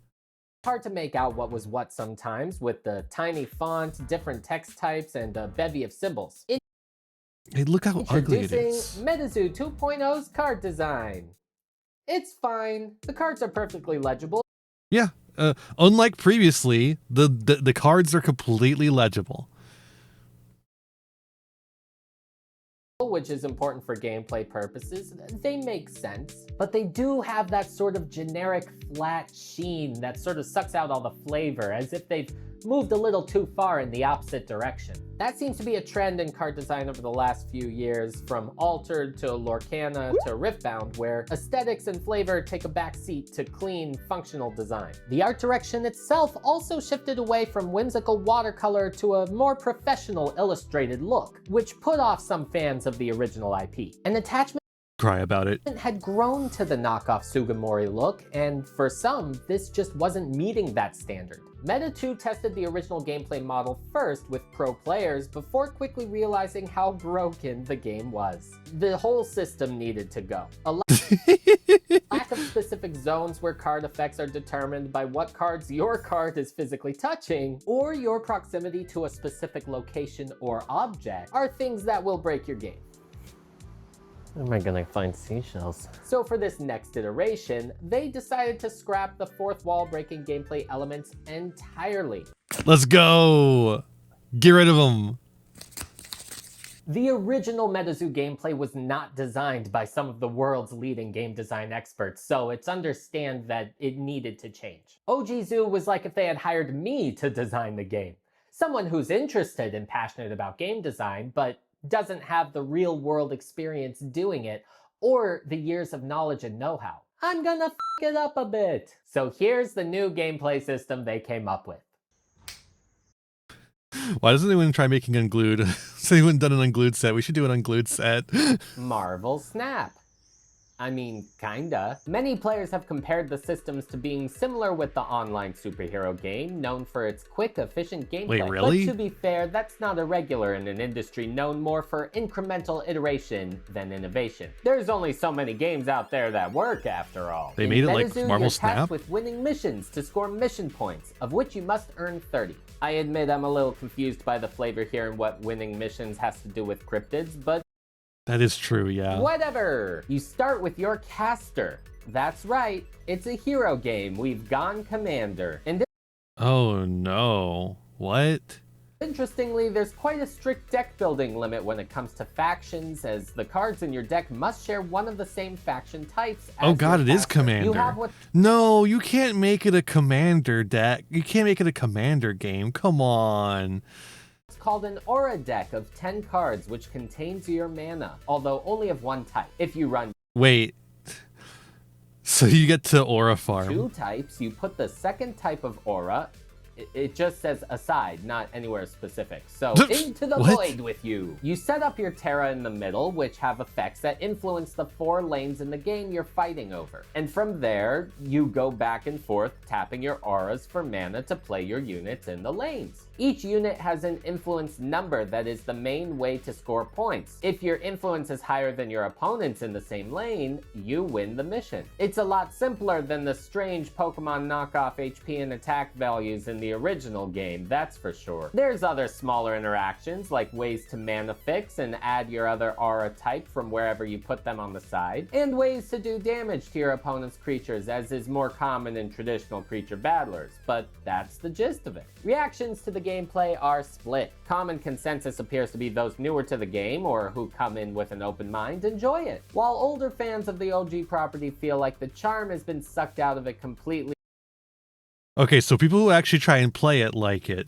hard to make out what was what sometimes, with the tiny font, different text types, and a bevy of symbols. Hey, look how ugly it Introducing is. MetaZoo 2.0's card design. It's fine. The cards are perfectly legible. Yeah, unlike previously, the cards are completely legible. Which is important for gameplay purposes. They make sense, but they do have that sort of generic flat sheen that sort of sucks out all the flavor, as if they've moved a little too far in the opposite direction. That seems to be a trend in card design over the last few years, from Altered to Lorcana to Riftbound, where aesthetics and flavor take a backseat to clean, functional design. The art direction itself also shifted away from whimsical watercolor to a more professional illustrated look, which put off some fans of the original IP. An attachment Cry about it. had grown to the knockoff Sugimori look, and for some, this just wasn't meeting that standard. Meta2 tested the original gameplay model first with pro players before quickly realizing how broken the game was. The whole system needed to go. A lack of specific zones where card effects are determined by what cards your card is physically touching, or your proximity to a specific location or object, are things that will break your game. Where am I gonna find seashells? So for this next iteration, they decided to scrap the fourth wall breaking gameplay elements entirely. Let's go. Get rid of them. The original MetaZoo gameplay was not designed by some of the world's leading game design experts, so it's understand that it needed to change. OG Zoo was like if they had hired me to design the game. Someone who's interested and passionate about game design, but doesn't have the real world experience doing it, or the years of knowledge and know-how. I'm gonna f it up a bit. So here's the new gameplay system they came up with. Why doesn't anyone try making unglued? Has anyone done an unglued set? We should do an unglued set. Marvel Snap. I mean, kinda. Many players have compared the systems to being similar with the online superhero game, known for its quick, efficient gameplay. Wait, really? But to be fair, that's not irregular in an industry known more for incremental iteration than innovation. There's only so many games out there that work, after all. They In made it like MetaZoo, Marvel you're Snap? tasked with winning missions to score mission points, of which you must earn 30. I admit I'm a little confused by the flavor here and what winning missions has to do with cryptids, but That is true, yeah. whatever! You start with your caster. That's right, it's a hero game. We've gone commander. And Oh no. What? interestingly, there's quite a strict deck building limit when it comes to factions, as the cards in your deck must share one of the same faction types as Oh god, your it is caster. commander. You have what No, you can't make it a commander deck. You can't make it a commander game. Come on. It's called an aura deck of 10 cards, which contains your mana, although only of one type. If you run Wait. So you get to Aura Farm. 2 types, you put the second type of aura. It just says aside, not anywhere specific. So into the What? void with you. You set up your Terra in the middle, which have effects that influence the 4 lanes in the game you're fighting over. And from there, you go back and forth, tapping your auras for mana to play your units in the lanes. Each unit has an influence number that is the main way to score points. If your influence is higher than your opponent's in the same lane, you win the mission. It's a lot simpler than the strange Pokemon knockoff HP and attack values in the original game, that's for sure. There's other smaller interactions, like ways to mana fix and add your other aura type from wherever you put them on the side, and ways to do damage to your opponent's creatures, as is more common in traditional creature battlers, but that's the gist of it. Reactions to the gameplay are split. Common consensus appears to be those newer to the game, or who come in with an open mind, enjoy it, while older fans of the OG property feel like the charm has been sucked out of it completely. Okay, so people who actually try and play it like it.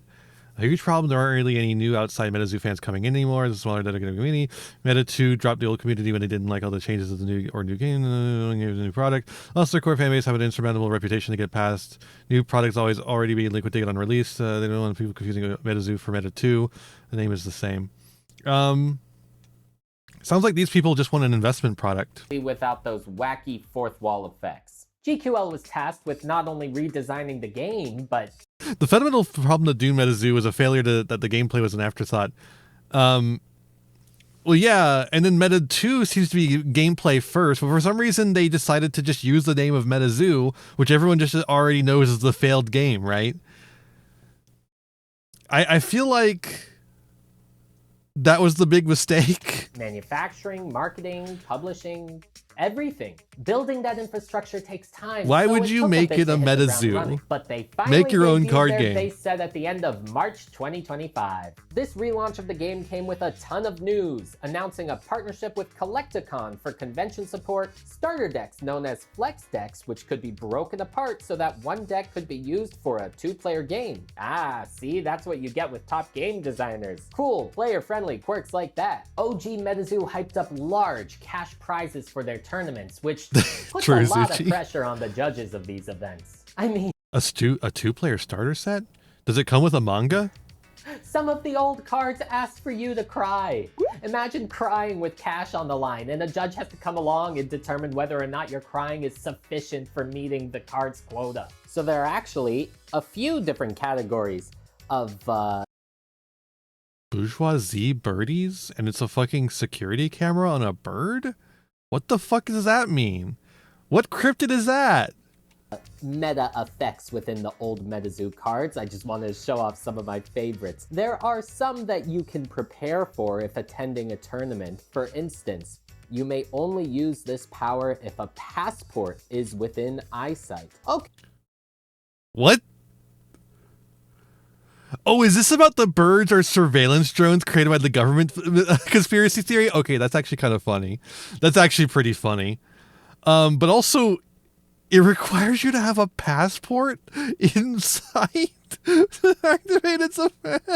A huge problem, there aren't really any new outside MetaZoo fans coming in anymore. There's a smaller dedicated community. Meta 2 dropped the old community when they didn't like all the changes of the new game, new product. Also, their core fan base have an insurmountable reputation to get past. New products already being liquidated on release. They don't want people confusing MetaZoo for Meta 2. The name is the same. Sounds like these people just want an investment product. Without those wacky fourth wall effects. GQL was tasked with not only redesigning the game, but the fundamental problem to Doom MetaZoo was a failure that the gameplay was an afterthought. Well, yeah, and then Meta 2 seems to be gameplay first, but for some reason they decided to just use the name of MetaZoo, which everyone just already knows is the failed game, right? I feel like that was the big mistake. Manufacturing, marketing, publishing, everything. Building that infrastructure takes time. Why so would you make it a MetaZoo? But they finally make your own card game. They said at the end of March 2025. This relaunch of the game came with a ton of news, announcing a partnership with Collecticon for convention support, starter decks known as Flex decks, which could be broken apart so that one deck could be used for a 2-player game. Ah, see, that's what you get with top game designers. Cool, player-friendly quirks like that. OG MetaZoo hyped up large cash prizes for their tournaments, which puts a lot of pressure on the judges of these events. I mean, a two-player starter set? Does it come with a manga? Some of the old cards ask for you to cry. Imagine crying with cash on the line, and a judge has to come along and determine whether or not your crying is sufficient for meeting the card's quota. So there are actually a few different categories of bourgeoisie birdies, and it's a fucking security camera on a bird? What the fuck does that mean? What cryptid is that? Meta effects within the old MetaZoo cards. I just wanted to show off some of my favorites. There are some that you can prepare for if attending a tournament. For instance, you may only use this power if a passport is within eyesight. Okay. What? Oh, is this about the birds or surveillance drones created by the government conspiracy theory? Okay, that's actually kind of funny. That's actually pretty funny. But also, it requires you to have a passport in sight to activate its effect.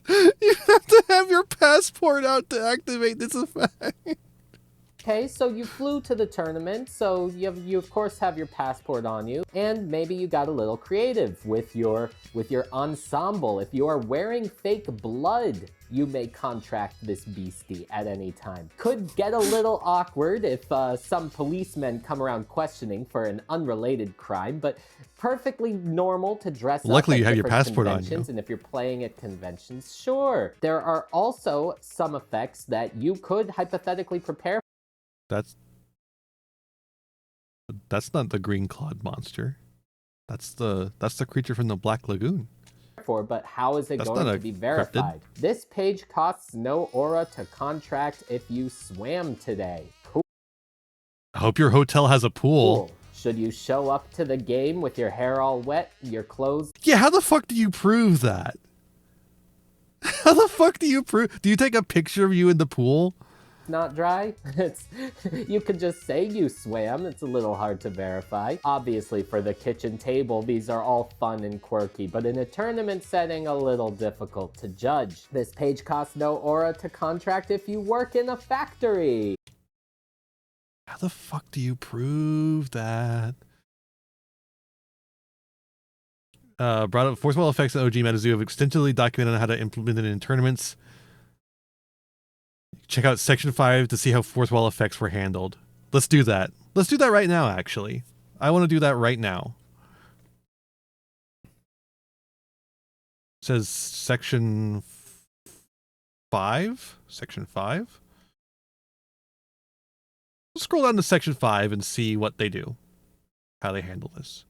You have to have your passport out to activate this effect. Okay, so you flew to the tournament, so you of course have your passport on you, and maybe you got a little creative with your ensemble. If you are wearing fake blood, you may contract this beastie at any time. Could get a little awkward if some policemen come around questioning for an unrelated crime, but perfectly normal to dress up. Luckily, at you have your different passport on you. And if you're playing at conventions, sure. There are also some effects that you could hypothetically prepare. That's not the green clawed monster. That's the creature from the Black Lagoon. But how is it going to be verified? Cryptid. This page costs no aura to contract if you swam today. Cool. I hope your hotel has a pool. Cool. Should you show up to the game with your hair all wet, your clothes? Yeah, how the fuck do you prove that? How the fuck do you prove? Do you take a picture of you in the pool? Not dry? You could just say you swam. It's a little hard to verify. Obviously, for the kitchen table, these are all fun and quirky, but in a tournament setting, a little difficult to judge. This page costs no aura to contract if you work in a factory. How the fuck do you prove that? Brought up fourth wall effects in OG MetaZoo have extensively documented how to implement it in tournaments. Check out section 5 to see how fourth wall effects were handled. Let's do that. Let's do that right now, actually. I want to do that right now. It says section 5? Section 5? Let's scroll down to section 5 and see what they do. How they handle this.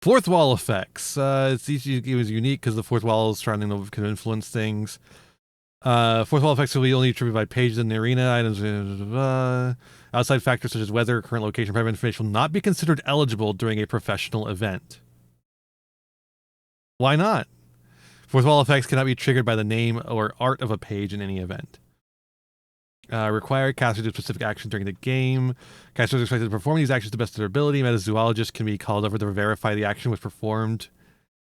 Fourth wall effects. It was unique because the fourth wall is trying to influence things. Fourth wall effects will be only attributed by pages in the arena. Items. Outside factors such as weather, current location, private information will not be considered eligible during a professional event. Why not? Fourth wall effects cannot be triggered by the name or art of a page in any event. Require casters to do specific actions during the game. Casters are expected to perform these actions to the best of their ability. Metazoologist can be called over to verify the action was performed.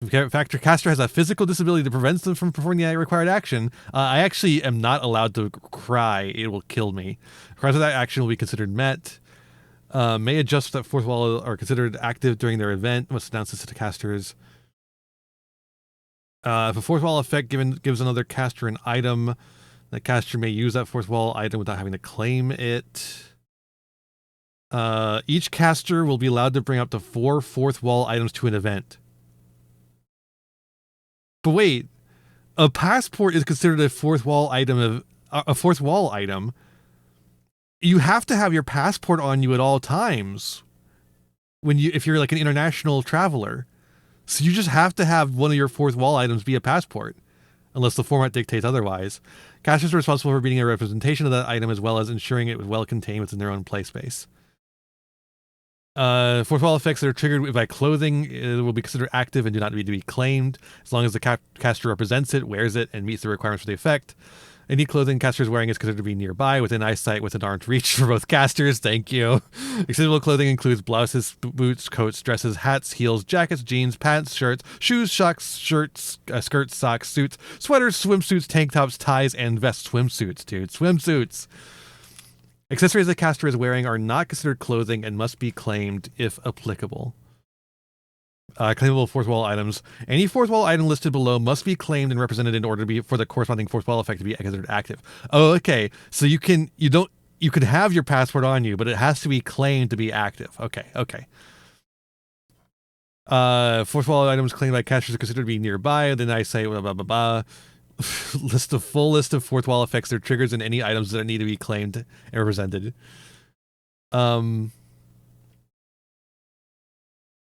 If a caster has a physical disability that prevents them from performing the required action, I actually am not allowed to cry. It will kill me. Requirements of that action will be considered met. May adjust that fourth wall are considered active during their event. Must announce this to the casters. If a fourth wall effect gives another caster an item, the caster may use that fourth wall item without having to claim it. Each caster will be allowed to bring up to 4 fourth wall items to an event. But wait, a passport is considered a fourth wall item. You have to have your passport on you at all times if you're like an international traveler. So you just have to have one of your fourth wall items be a passport, unless the format dictates otherwise. Casters are responsible for being a representation of that item as well as ensuring it was well contained within their own play space. Fourth wall effects that are triggered by clothing will be considered active and do not need to be claimed as long as the caster represents it, wears it, and meets the requirements for the effect. Any clothing caster is wearing is considered to be nearby, within eyesight, within arm's reach for both casters. Thank you. Accessible clothing includes blouses, boots, coats, dresses, hats, heels, jackets, jeans, pants, shirts, shoes, socks, shirts, skirts, socks, suits, sweaters, swimsuits, tank tops, ties, and vests. Swimsuits, dude. Swimsuits. Accessories the caster is wearing are not considered clothing and must be claimed if applicable. Claimable fourth wall items. Any fourth wall item listed below must be claimed and represented in order to be for the corresponding fourth wall effect to be considered active. Oh, okay. So you can have your passport on you, but it has to be claimed to be active. Okay. Fourth wall items claimed by casters are considered to be nearby. Then I say blah blah blah blah. Full list of fourth wall effects, their triggers, and any items that need to be claimed and represented.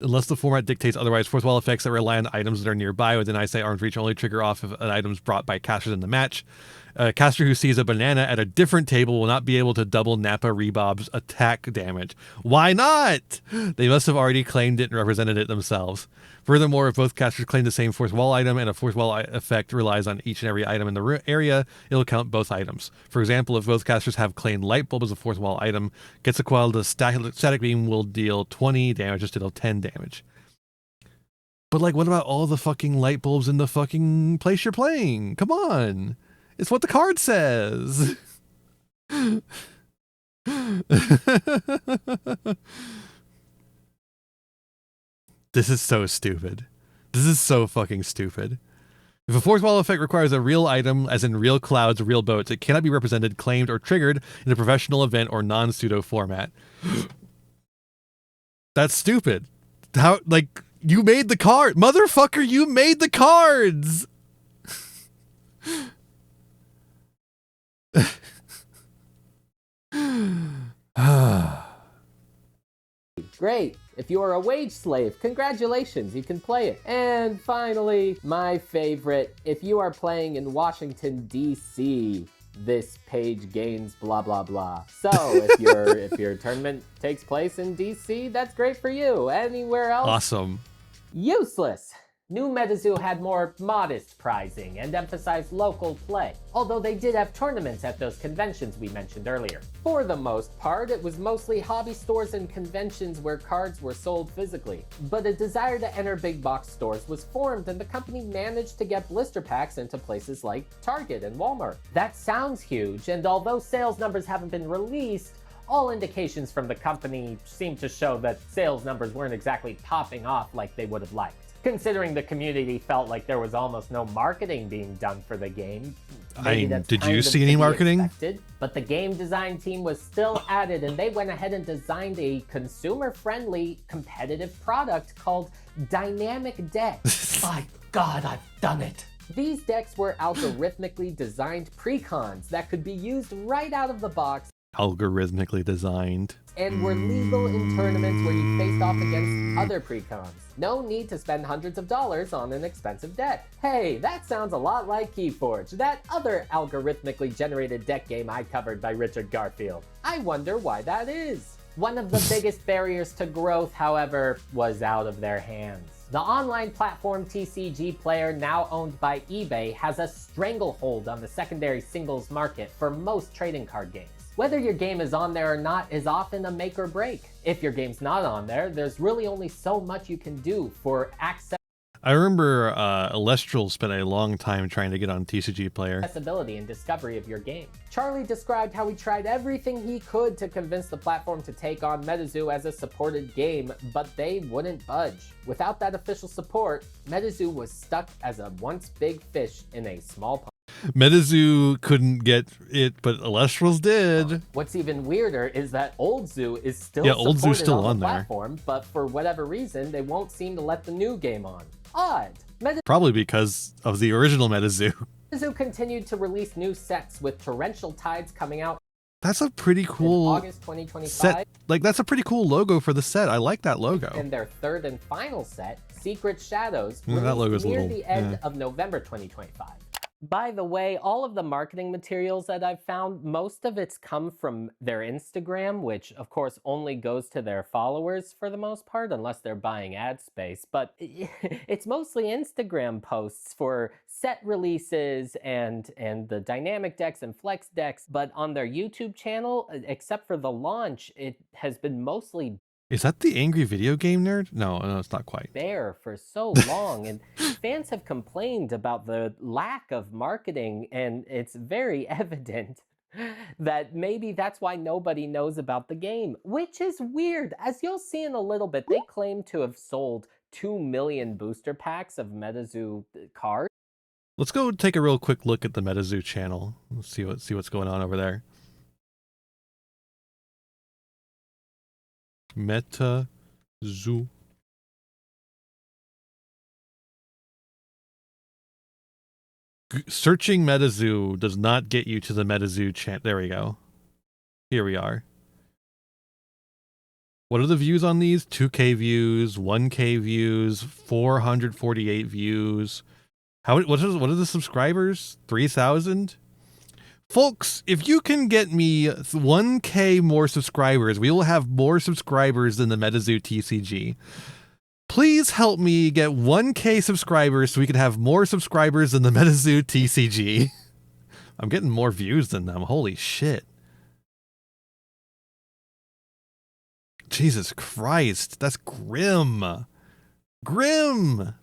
Unless the format dictates otherwise, fourth wall effects that rely on items that are nearby within eyesight, arm's reach only trigger off if an item's brought by casters in the match. A caster who sees a banana at a different table will not be able to double Nappa Rebob's attack damage. Why not? They must have already claimed it and represented it themselves. Furthermore, if both casters claim the same fourth wall item and a fourth wall effect relies on each and every item in the area, it'll count both items. For example, if both casters have claimed light bulb as a fourth wall item, gets equal to static beam will deal 20 damage instead of 10 damage. But like, what about all the fucking light bulbs in the fucking place you're playing? Come on. It's what the card says. This is so stupid. This is so fucking stupid. If a fourth wall effect requires a real item, as in real clouds or real boats, it cannot be represented, claimed, or triggered in a professional event or non-pseudo format. That's stupid. How, like, you made the card. Motherfucker, you made the cards! Great. If you are a wage slave, congratulations, you can play it. And finally, my favorite, if you are playing in Washington, D.C., this page gains blah, blah, blah. So if your tournament takes place in D.C., that's great for you. Anywhere else? Awesome. Useless. New MetaZoo had more modest prizing and emphasized local play, although they did have tournaments at those conventions we mentioned earlier. For the most part, it was mostly hobby stores and conventions where cards were sold physically, but a desire to enter big box stores was formed and the company managed to get blister packs into places like Target and Walmart. That sounds huge, and although sales numbers haven't been released, all indications from the company seem to show that sales numbers weren't exactly popping off like they would have liked. Considering the community felt like there was almost no marketing being done for the game. Did you see any marketing? Expected, but the game design team was still at it, and they went ahead and designed a consumer-friendly, competitive product called Dynamic Decks. My God, I've done it! These decks were algorithmically designed precons that could be used right out of the box. Algorithmically designed. And were legal in tournaments where you faced off against other precons. No need to spend hundreds of dollars on an expensive deck. Hey, that sounds a lot like Keyforge, that other algorithmically generated deck game I covered by Richard Garfield. I wonder why that is. One of the biggest barriers to growth, however, was out of their hands. The online platform TCG Player, now owned by eBay, has a stranglehold on the secondary singles market for most trading card games. Whether your game is on there or not is often a make or break. If your game's not on there, there's really only so much you can do for access. I remember Alestral spent a long time trying to get on TCG Player. Accessibility and discovery of your game. Charlie described how he tried everything he could to convince the platform to take on MetaZoo as a supported game, but they wouldn't budge. Without that official support, MetaZoo was stuck as a once big fish in a small pond. MetaZoo couldn't get it, but Alestrals did. What's even weirder is that Old Zoo is still Old Zoo's supported still on the there. platform, but for whatever reason, they won't seem to let the new game on. Odd. Probably because of the original MetaZoo. MetaZoo continued to release new sets with Torrential Tides coming out That's a pretty cool in August 2025. set. Like, that's a pretty cool logo for the set. I like that logo. And their third and final set, Secret Shadows, Yeah, that released logo's a near little- the end yeah. of November 2025. By the way, all of the marketing materials that I've found, most of it's come from their Instagram, which of course only goes to their followers for the most part, unless they're buying ad space. But it's mostly Instagram posts for set releases and the dynamic decks and flex decks. But on their YouTube channel, except for the launch, it has been mostly Is that the Angry Video Game Nerd? No, it's not quite. bare for so long, and fans have complained about the lack of marketing, and it's very evident that maybe that's why nobody knows about the game, which is weird. As you'll see in a little bit, they claim to have sold 2 million booster packs of MetaZoo cards. Let's go take a real quick look at the MetaZoo channel. Let's see what's going on over there. MetaZoo. Searching MetaZoo does not get you to the MetaZoo channel. There we go. Here we are. What are the views on these? 2K views, 1K views, 448 views. What are the subscribers? 3,000? Folks, if you can get me 1K more subscribers, we will have more subscribers than the MetaZoo TCG. Please help me get 1K subscribers so we can have more subscribers than the MetaZoo TCG. I'm getting more views than them. Holy shit. Jesus Christ, that's grim. Grim.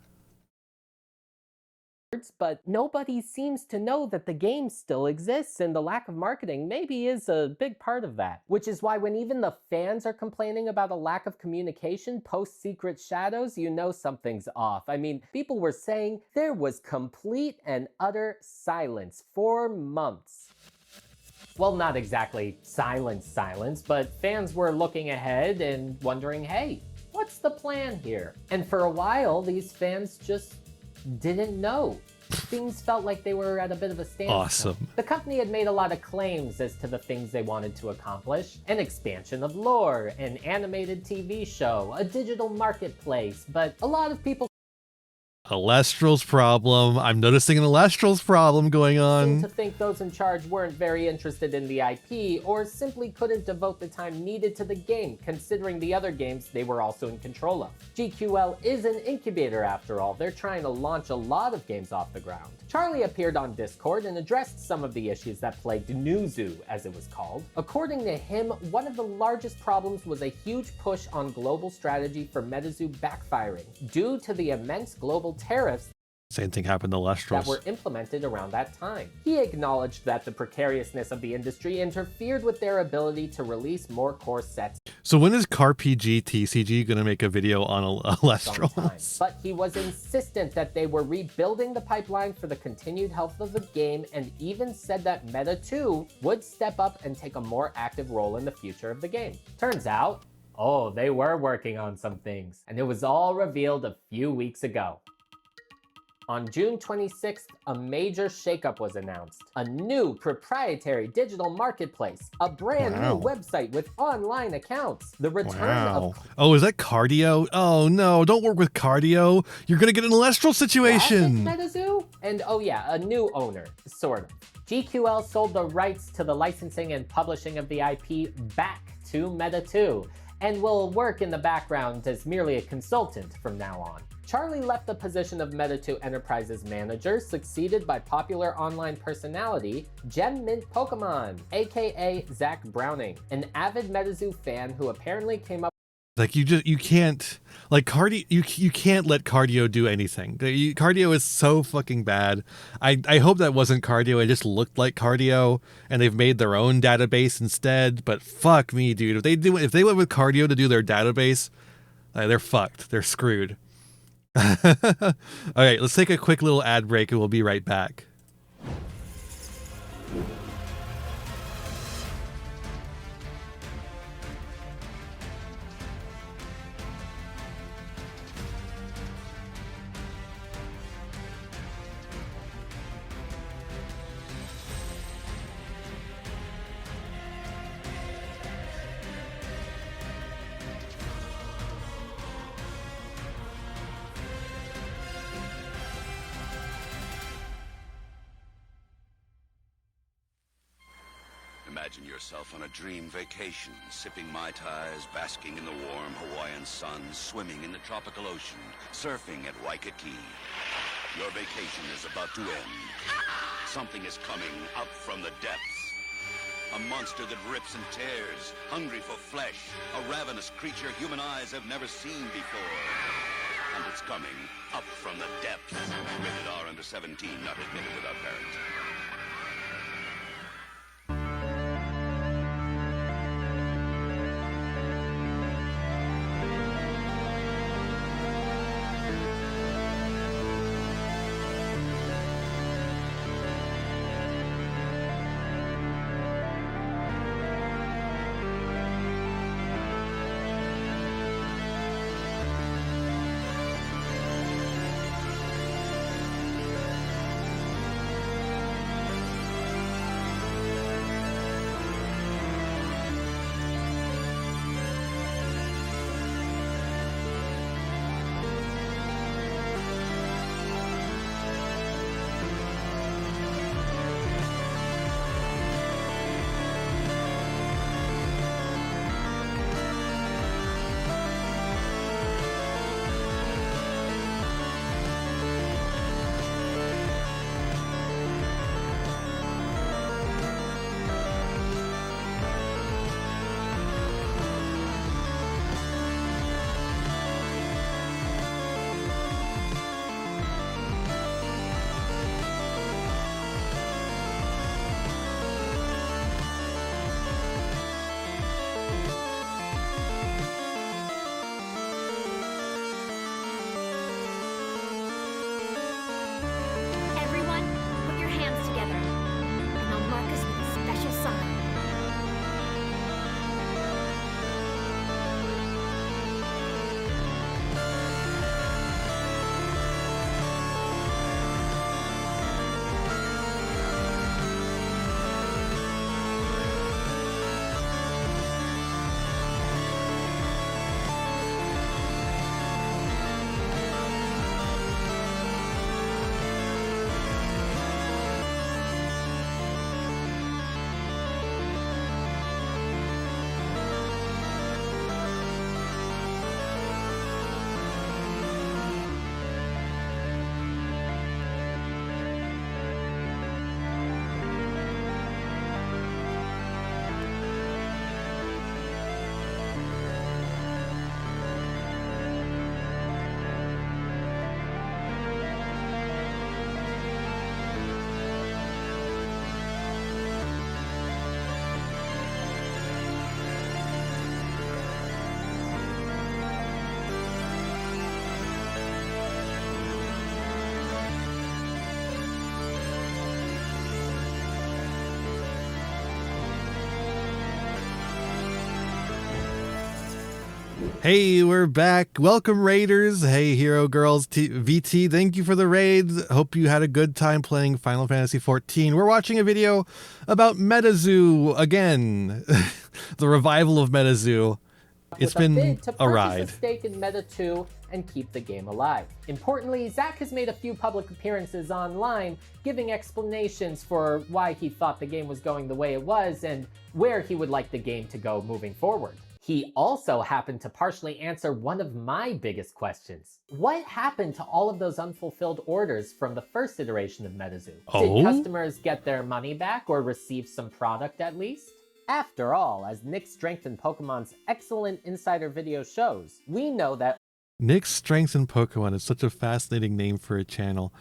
But nobody seems to know that the game still exists, and the lack of marketing maybe is a big part of that. Which is why when even the fans are complaining about a lack of communication post Secret Shadows, you know something's off. I mean, people were saying there was complete and utter silence for months. Well, not exactly silence, but fans were looking ahead and wondering, hey, what's the plan here? And for a while, these fans just didn't know. Things felt like they were at a bit of a standstill. Awesome. The company had made a lot of claims as to the things they wanted to accomplish. An expansion of lore, an animated TV show, a digital marketplace, but a lot of people Alestral's problem. I'm noticing an Alestral's problem going seem on. to think those in charge weren't very interested in the IP, or simply couldn't devote the time needed to the game, considering the other games they were also in control of. GQL is an incubator after all. They're trying to launch a lot of games off the ground. Charlie appeared on Discord and addressed some of the issues that plagued Newzoo, as it was called. According to him, one of the largest problems was a huge push on global strategy for MetaZoo backfiring, due to the immense global tariffs Same thing happened to that Alestral's. were implemented around that time. He acknowledged that the precariousness of the industry interfered with their ability to release more core sets So when is CarPG TCG going to make a video on on time. Alestrals? But he was insistent that they were rebuilding the pipeline for the continued health of the game, and even said that Meta 2 would step up and take a more active role in the future of the game. Turns out, they were working on some things, and it was all revealed a few weeks ago. On June 26th, a major shakeup was announced. A new proprietary digital marketplace, a brand new website with online accounts, the return of Oh, is that Cardio? Oh no, don't work with Cardio. You're going to get an Alestral situation. Classic MetaZoo? And a new owner, sort of. GQL sold the rights to the licensing and publishing of the IP back to Meta 2, and will work in the background as merely a consultant from now on. Charlie left the position of Meta2 Enterprises manager, succeeded by popular online personality Gem Mint Pokemon, aka Zach Browning, an avid MetaZoo fan who apparently came up. Like you can't like Cardio. You can't let Cardio do anything. Cardio is so fucking bad. I hope that wasn't Cardio. It just looked like Cardio, and they've made their own database instead. But fuck me, dude. If they went with Cardio to do their database, they're fucked. They're screwed. All right, let's take a quick little ad break, and we'll be right back. Imagine yourself on a dream vacation, sipping Mai Tais, basking in the warm Hawaiian sun, swimming in the tropical ocean, surfing at Waikiki. Your vacation is about to end. Something is coming up from the depths. A monster that rips and tears, hungry for flesh. A ravenous creature human eyes have never seen before. And it's coming up from the depths. Rated R under 17, not admitted without parents. Hey, we're back. Welcome, Raiders. Hey, Hero Girls. VT, thank you for the raids. Hope you had a good time playing Final Fantasy XIV. We're watching a video about MetaZoo again. The revival of MetaZoo. It's been a ride. A stake in Meta2 and keep the game alive. Importantly, Zach has made a few public appearances online, giving explanations for why he thought the game was going the way it was and where he would like the game to go moving forward. He also happened to partially answer one of my biggest questions. What happened to all of those unfulfilled orders from the first iteration of MetaZoo? Oh? Did customers get their money back or receive some product at least? After all, as Nick's Strength in Pokemon's excellent insider video shows, we know that Nick's Strength in Pokemon is such a fascinating name for a channel.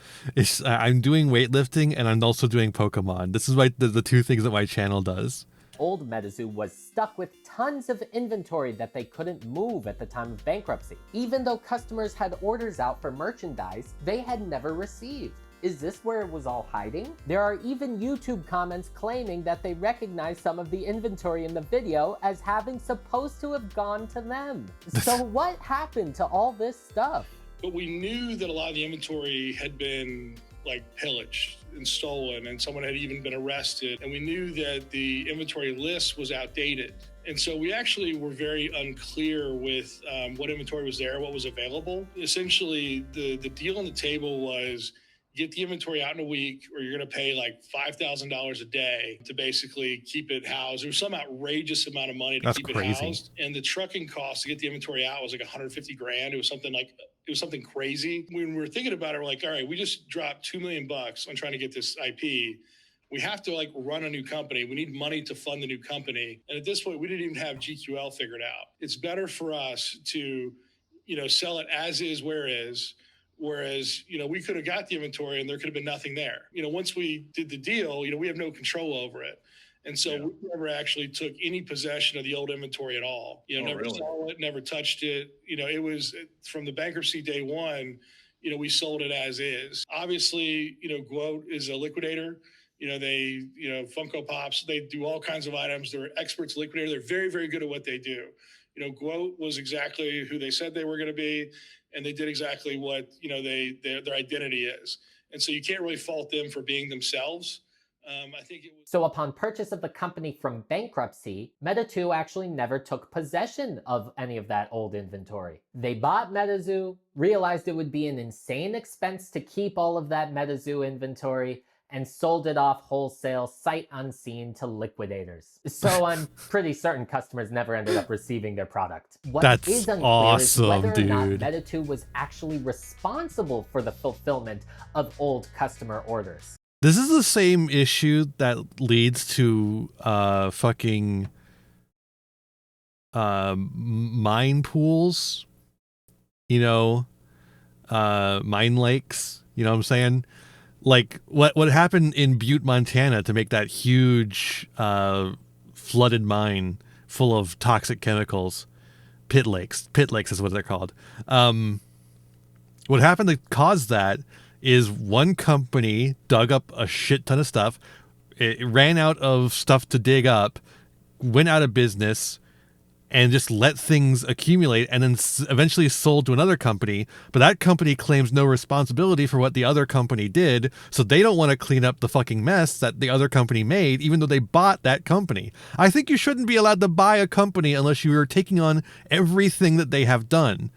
I'm doing weightlifting and I'm also doing Pokemon. This is the two things that my channel does. old MetaZoo was stuck with tons of inventory that they couldn't move at the time of bankruptcy. Even though customers had orders out for merchandise they had never received. Is this where it was all hiding? There are even YouTube comments claiming that they recognize some of the inventory in the video as having supposed to have gone to them. So what happened to all this stuff? But we knew that a lot of the inventory had been like pillaged and stolen, and someone had even been arrested. And we knew that the inventory list was outdated. And so we actually were very unclear with what inventory was there, what was available. Essentially, the deal on the table was get the inventory out in a week, or you're going to pay like $5,000 a day to basically keep it housed. There was some outrageous amount of money to keep it housed. And the trucking cost to get the inventory out was like 150 grand. It was something crazy. When we were thinking about it, we're like, all right, we just dropped $2 million on trying to get this IP. We have to like run a new company. We need money to fund the new company. And at this point, we didn't even have GQL figured out. It's better for us to, sell it as is, where is. Whereas, we could have got the inventory and there could have been nothing there. Once we did the deal, we have no control over it. And so we never actually took any possession of the old inventory at all. Never saw it, never touched it. It was from the bankruptcy day one, we sold it as is. Obviously, yugioh is a liquidator. They, Funko Pops, they do all kinds of items. They're experts liquidator. They're very, very good at what they do. yugioh was exactly who they said they were going to be. And they did exactly what, their identity is. And so you can't really fault them for being themselves. I think it was... So upon purchase of the company from bankruptcy, Meta2 actually never took possession of any of that old inventory. They bought MetaZoo, realized it would be an insane expense to keep all of that MetaZoo inventory, and sold it off wholesale sight unseen to liquidators. So I'm pretty certain customers never ended up receiving their product. What is unclear awesome, is whether or not dude. Meta2 was actually responsible for the fulfillment of old customer orders. This is the same issue that leads to fucking mine pools, mine lakes, you know what I'm saying? Like what happened in Butte, Montana to make that huge flooded mine full of toxic chemicals. Pit lakes is what they're called. What happened to cause that is one company dug up a shit ton of stuff. It ran out of stuff to dig up, went out of business, and just let things accumulate, and then eventually sold to another company. But that company claims no responsibility for what the other company did, so they don't want to clean up the fucking mess that the other company made, even though they bought that company. I think you shouldn't be allowed to buy a company unless you are taking on everything that they have done.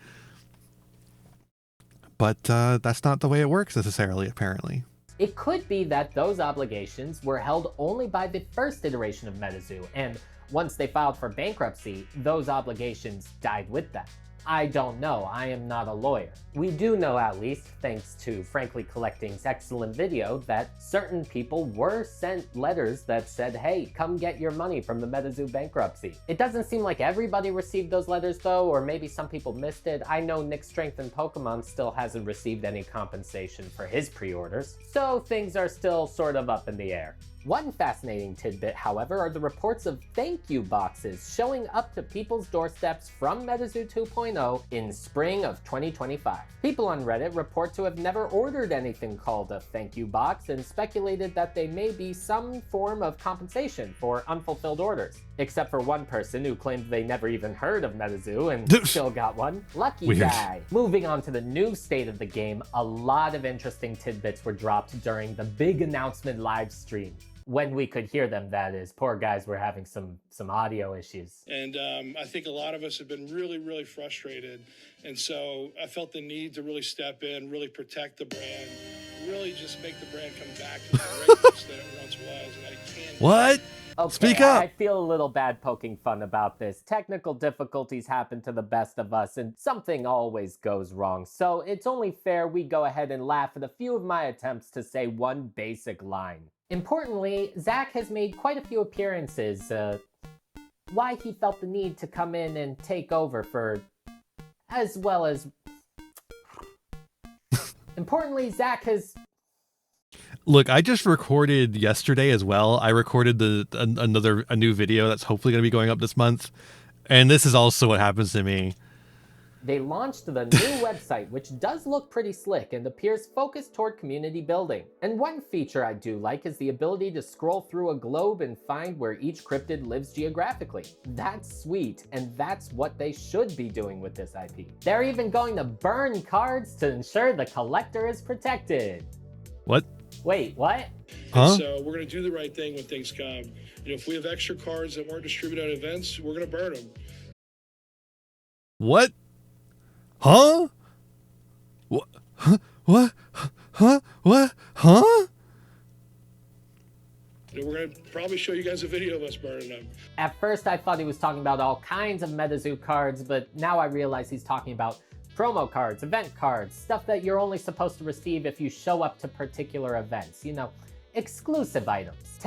But that's not the way it works necessarily, apparently. It could be that those obligations were held only by the first iteration of MetaZoo, and once they filed for bankruptcy, those obligations died with them. I don't know, I am not a lawyer. We do know, at least, thanks to Frankly Collecting's excellent video, that certain people were sent letters that said, hey, come get your money from the MetaZoo bankruptcy. It doesn't seem like everybody received those letters though, or maybe some people missed it. I know Nick's Strength in Pokemon still hasn't received any compensation for his pre-orders, so things are still sort of up in the air. One fascinating tidbit, however, are the reports of thank you boxes showing up to people's doorsteps from MetaZoo 2.0 in spring of 2025. People on Reddit report to have never ordered anything called a thank you box and speculated that they may be some form of compensation for unfulfilled orders. Except for one person who claimed they never even heard of MetaZoo and still got one. Lucky guy. Moving on to the new state of the game, a lot of interesting tidbits were dropped during the big announcement live stream. When we could hear them, that is. Poor guys were having some audio issues. And I think a lot of us have been really, really frustrated. And so I felt the need to really step in, really protect the brand, really just make the brand come back to the greatness that it once was. And I can't. What? Okay, Speak up! I feel a little bad poking fun about this. Technical difficulties happen to the best of us, and something always goes wrong. So it's only fair we go ahead and laugh at a few of my attempts to say one basic line. Importantly, Zach has made quite a few appearances. Why he felt the need to come in and take over for... as well as... Importantly, Zach has... Look, I just recorded yesterday as well. I recorded a new video that's hopefully going to be going up this month. And this is also what happens to me. They launched the new website, which does look pretty slick and appears focused toward community building. And one feature I do like is the ability to scroll through a globe and find where each cryptid lives geographically. That's sweet, and that's what they should be doing with this IP. They're even going to burn cards to ensure the collector is protected. What? Wait, what? Huh? So we're going to do the right thing when things come. If we have extra cards that weren't distributed at events, we're going to burn them. What? Huh? What? Huh? What? Huh? What? Huh? We're going to probably show you guys a video of us burning them. At first, I thought he was talking about all kinds of MetaZoo cards, but now I realize he's talking about promo cards, event cards, stuff that you're only supposed to receive if you show up to particular events. You know, exclusive items.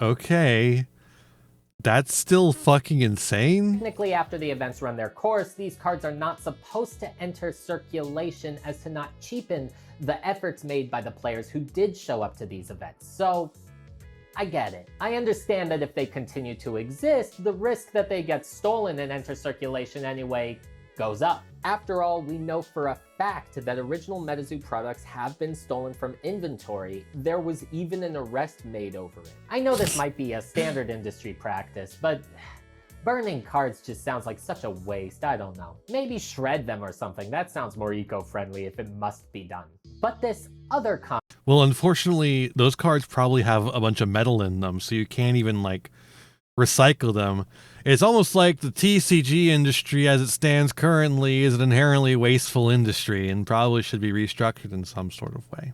Okay. That's still fucking insane? Technically, after the events run their course, these cards are not supposed to enter circulation as to not cheapen the efforts made by the players who did show up to these events. So, I get it. I understand that if they continue to exist, the risk that they get stolen and enter circulation anyway goes up. After all, we know for a fact that original MetaZoo products have been stolen from inventory. There was even an arrest made over it. I know this might be a standard industry practice, but burning cards just sounds like such a waste. I don't know. Maybe shred them or something. That sounds more eco-friendly if it must be done. But this other well, unfortunately, those cards probably have a bunch of metal in them, so you can't even, like, recycle them. It's almost like the TCG industry as it stands currently is an inherently wasteful industry and probably should be restructured in some sort of way.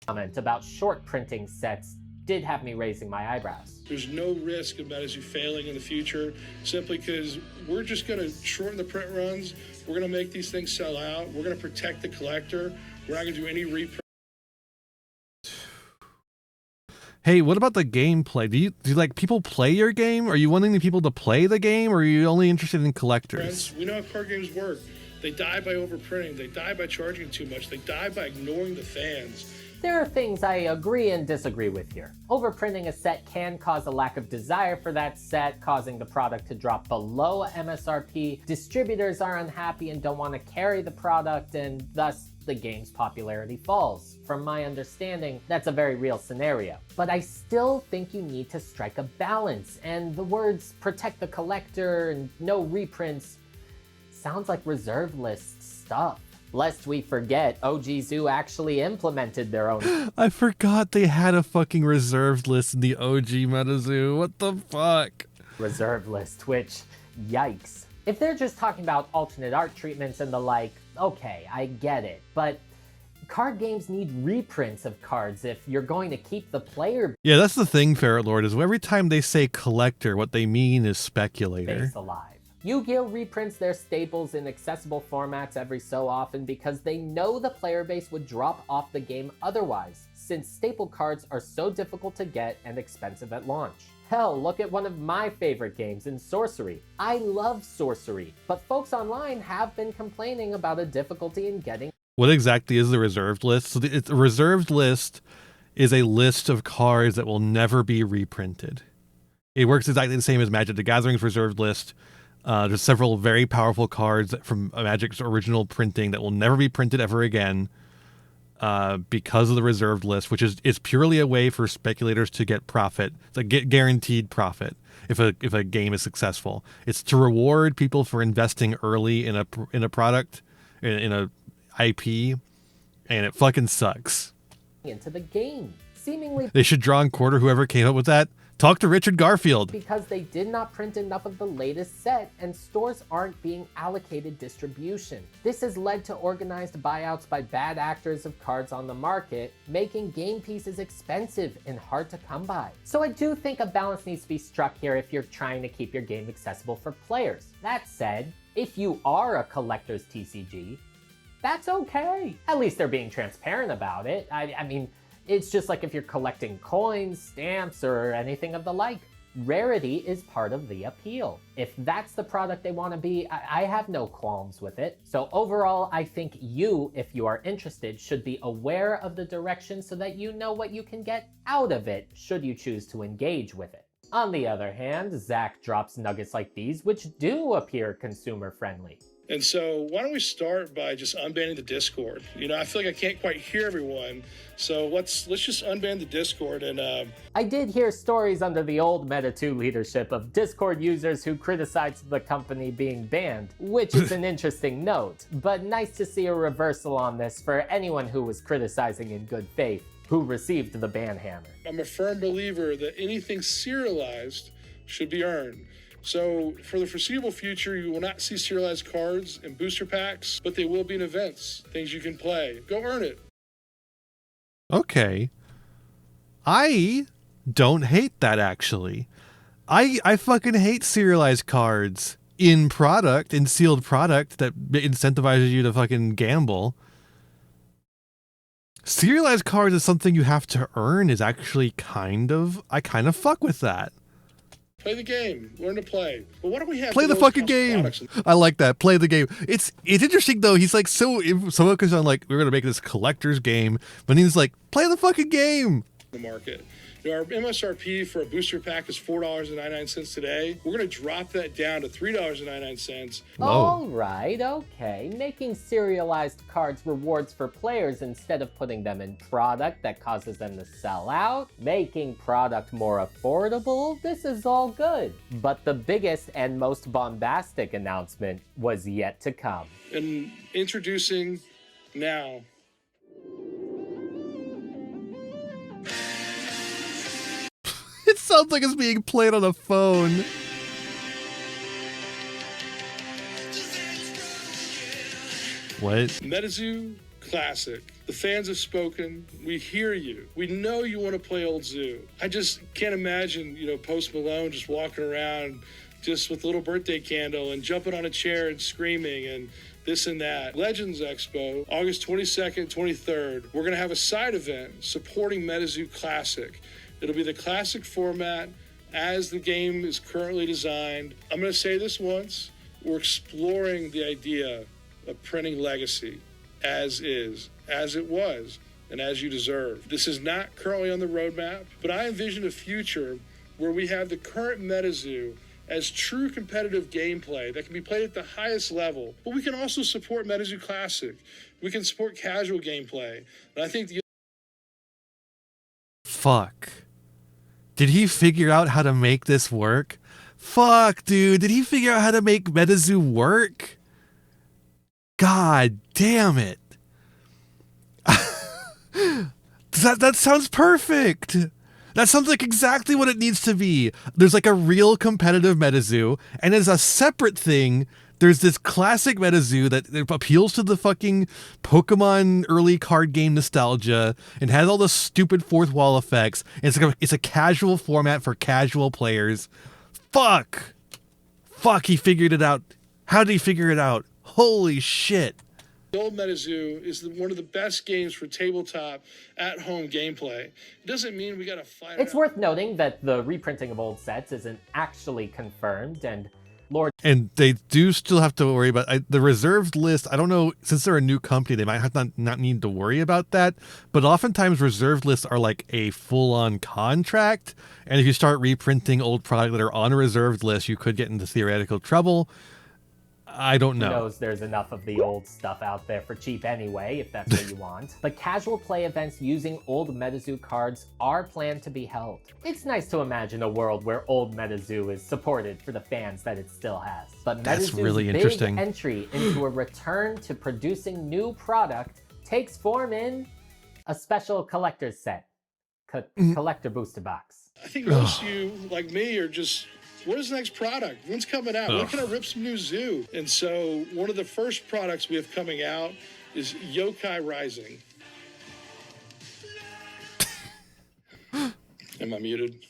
Comment about short printing sets did have me raising my eyebrows. There's no risk of MetaZoo failing in the future simply because we're just going to shorten the print runs. We're going to make these things sell out. We're going to protect the collector. We're not going to do any reprint. Hey, what about the gameplay? Do you like people play your game? Are you wanting the people to play the game, or are you only interested in collectors? We know how card games work. They die by overprinting. They die by charging too much. They die by ignoring the fans. There are things I agree and disagree with here. Overprinting a set can cause a lack of desire for that set, causing the product to drop below MSRP. Distributors are unhappy and don't want to carry the product, and thus the game's popularity falls. From my understanding, that's a very real scenario. But I still think you need to strike a balance, and the words protect the collector and no reprints sounds like reserve list stuff. Lest we forget, OG Zoo actually implemented their own... I forgot they had a fucking reserved list in the OG MetaZoo. What the fuck? Reserve list, which, yikes. If they're just talking about alternate art treatments and the like, okay, I get it. But card games need reprints of cards if you're going to keep the player... Yeah, that's the thing, Ferret Lord, is every time they say collector, what they mean is speculator. ...base alive. Yu-Gi-Oh! Reprints their staples in accessible formats every so often because they know the player base would drop off the game otherwise, since staple cards are so difficult to get and expensive at launch. Hell, look at one of my favorite games in Sorcery. I love Sorcery, but folks online have been complaining about a difficulty in getting... What exactly is the reserved list? So the reserved list is a list of cards that will never be reprinted. It works exactly the same as Magic the Gathering's reserved list. There's several very powerful cards from Magic's original printing that will never be printed ever again because of the reserved list, which is purely a way for speculators to get profit, to get guaranteed profit if a game is successful. It's to reward people for investing early in a product, in a IP, and it fucking sucks. ...into the game. Seemingly... They should draw and quarter whoever came up with that Talk to Richard Garfield. Because they did not print enough of the latest set and stores aren't being allocated distribution. This has led to organized buyouts by bad actors of cards on the market, making game pieces expensive and hard to come by. So I do think a balance needs to be struck here if you're trying to keep your game accessible for players. That said, if you are a collector's TCG, that's okay. At least they're being transparent about it. I mean, it's just like if you're collecting coins, stamps, or anything of the like. Rarity is part of the appeal. If that's the product they want to be, I have no qualms with it. So overall, I think you, if you are interested, should be aware of the direction so that you know what you can get out of it should you choose to engage with it. On the other hand, Zach drops nuggets like these, which do appear consumer friendly. And so why don't we start by just unbanning the Discord? I feel like I can't quite hear everyone. So let's just unban the Discord and I did hear stories under the old Meta 2 leadership of Discord users who criticized the company being banned, which is an interesting note, but nice to see a reversal on this for anyone who was criticizing in good faith, who received the ban hammer. I'm a firm believer that anything serialized should be earned. So for the foreseeable future, you will not see serialized cards and booster packs, but they will be in events, things you can play. Go earn it. Okay. I don't hate that, actually. I fucking hate serialized cards in sealed product that incentivizes you to fucking gamble. Serialized cards is something you have to earn is actually I kind of fuck with that. Play the game. Learn to play. But why don't we have play the fucking game? I like that. Play the game. It's interesting though. He's like so focused on like we're gonna make this collector's game, but he's like play the fucking game. The market. Our MSRP for a booster pack is $4.99 today. We're going to drop that down to $3.99. All right, okay. Making serialized cards rewards for players instead of putting them in product that causes them to sell out. Making product more affordable. This is all good. But the biggest and most bombastic announcement was yet to come. And introducing now. It sounds like it's being played on a phone. What? MetaZoo Classic. The fans have spoken. We hear you. We know you want to play Old Zoo. I just can't imagine, Post Malone just walking around just with a little birthday candle and jumping on a chair and screaming and this and that. Legends Expo, August 22nd, 23rd. We're going to have a side event supporting MetaZoo Classic. It'll be the classic format as the game is currently designed. I'm going to say this once. We're exploring the idea of printing legacy as is, as it was, and as you deserve. This is not currently on the roadmap, but I envision a future where we have the current MetaZoo as true competitive gameplay that can be played at the highest level. But we can also support MetaZoo Classic. We can support casual gameplay. And I think the Fuck. Did he figure out how to make this work? Fuck, dude. Did he figure out how to make MetaZoo work? God damn it. That sounds perfect. That sounds like exactly what it needs to be. There's like a real competitive MetaZoo, and as a separate thing, there's this classic MetaZoo that appeals to the fucking Pokemon early card game nostalgia and has all the stupid fourth wall effects. And it's a casual format for casual players. Fuck, he figured it out. How did he figure it out? Holy shit. The old MetaZoo is one of the best games for tabletop at-home gameplay. It doesn't mean we gotta fight. It's worth noting that the reprinting of old sets isn't actually confirmed, and they do still have to worry about the reserved list. I don't know, since they're a new company, they might have not need to worry about that. But oftentimes reserved lists are like a full-on contract. And if you start reprinting old product that are on a reserved list, you could get into theoretical trouble. I don't know. Who knows, there's enough of the old stuff out there for cheap anyway, if that's what you want. But casual play events using old MetaZoo cards are planned to be held. It's nice to imagine a world where old MetaZoo is supported for the fans that it still has. But That's MetaZoo's really big interesting. entry into a return to producing new product takes form in a special collector's set. collector booster box. I think most of you, like me, are just, where's the next product? When's coming out? When can I rip some new zoo? And so one of the first products we have coming out is Yokai Rising. Am I muted?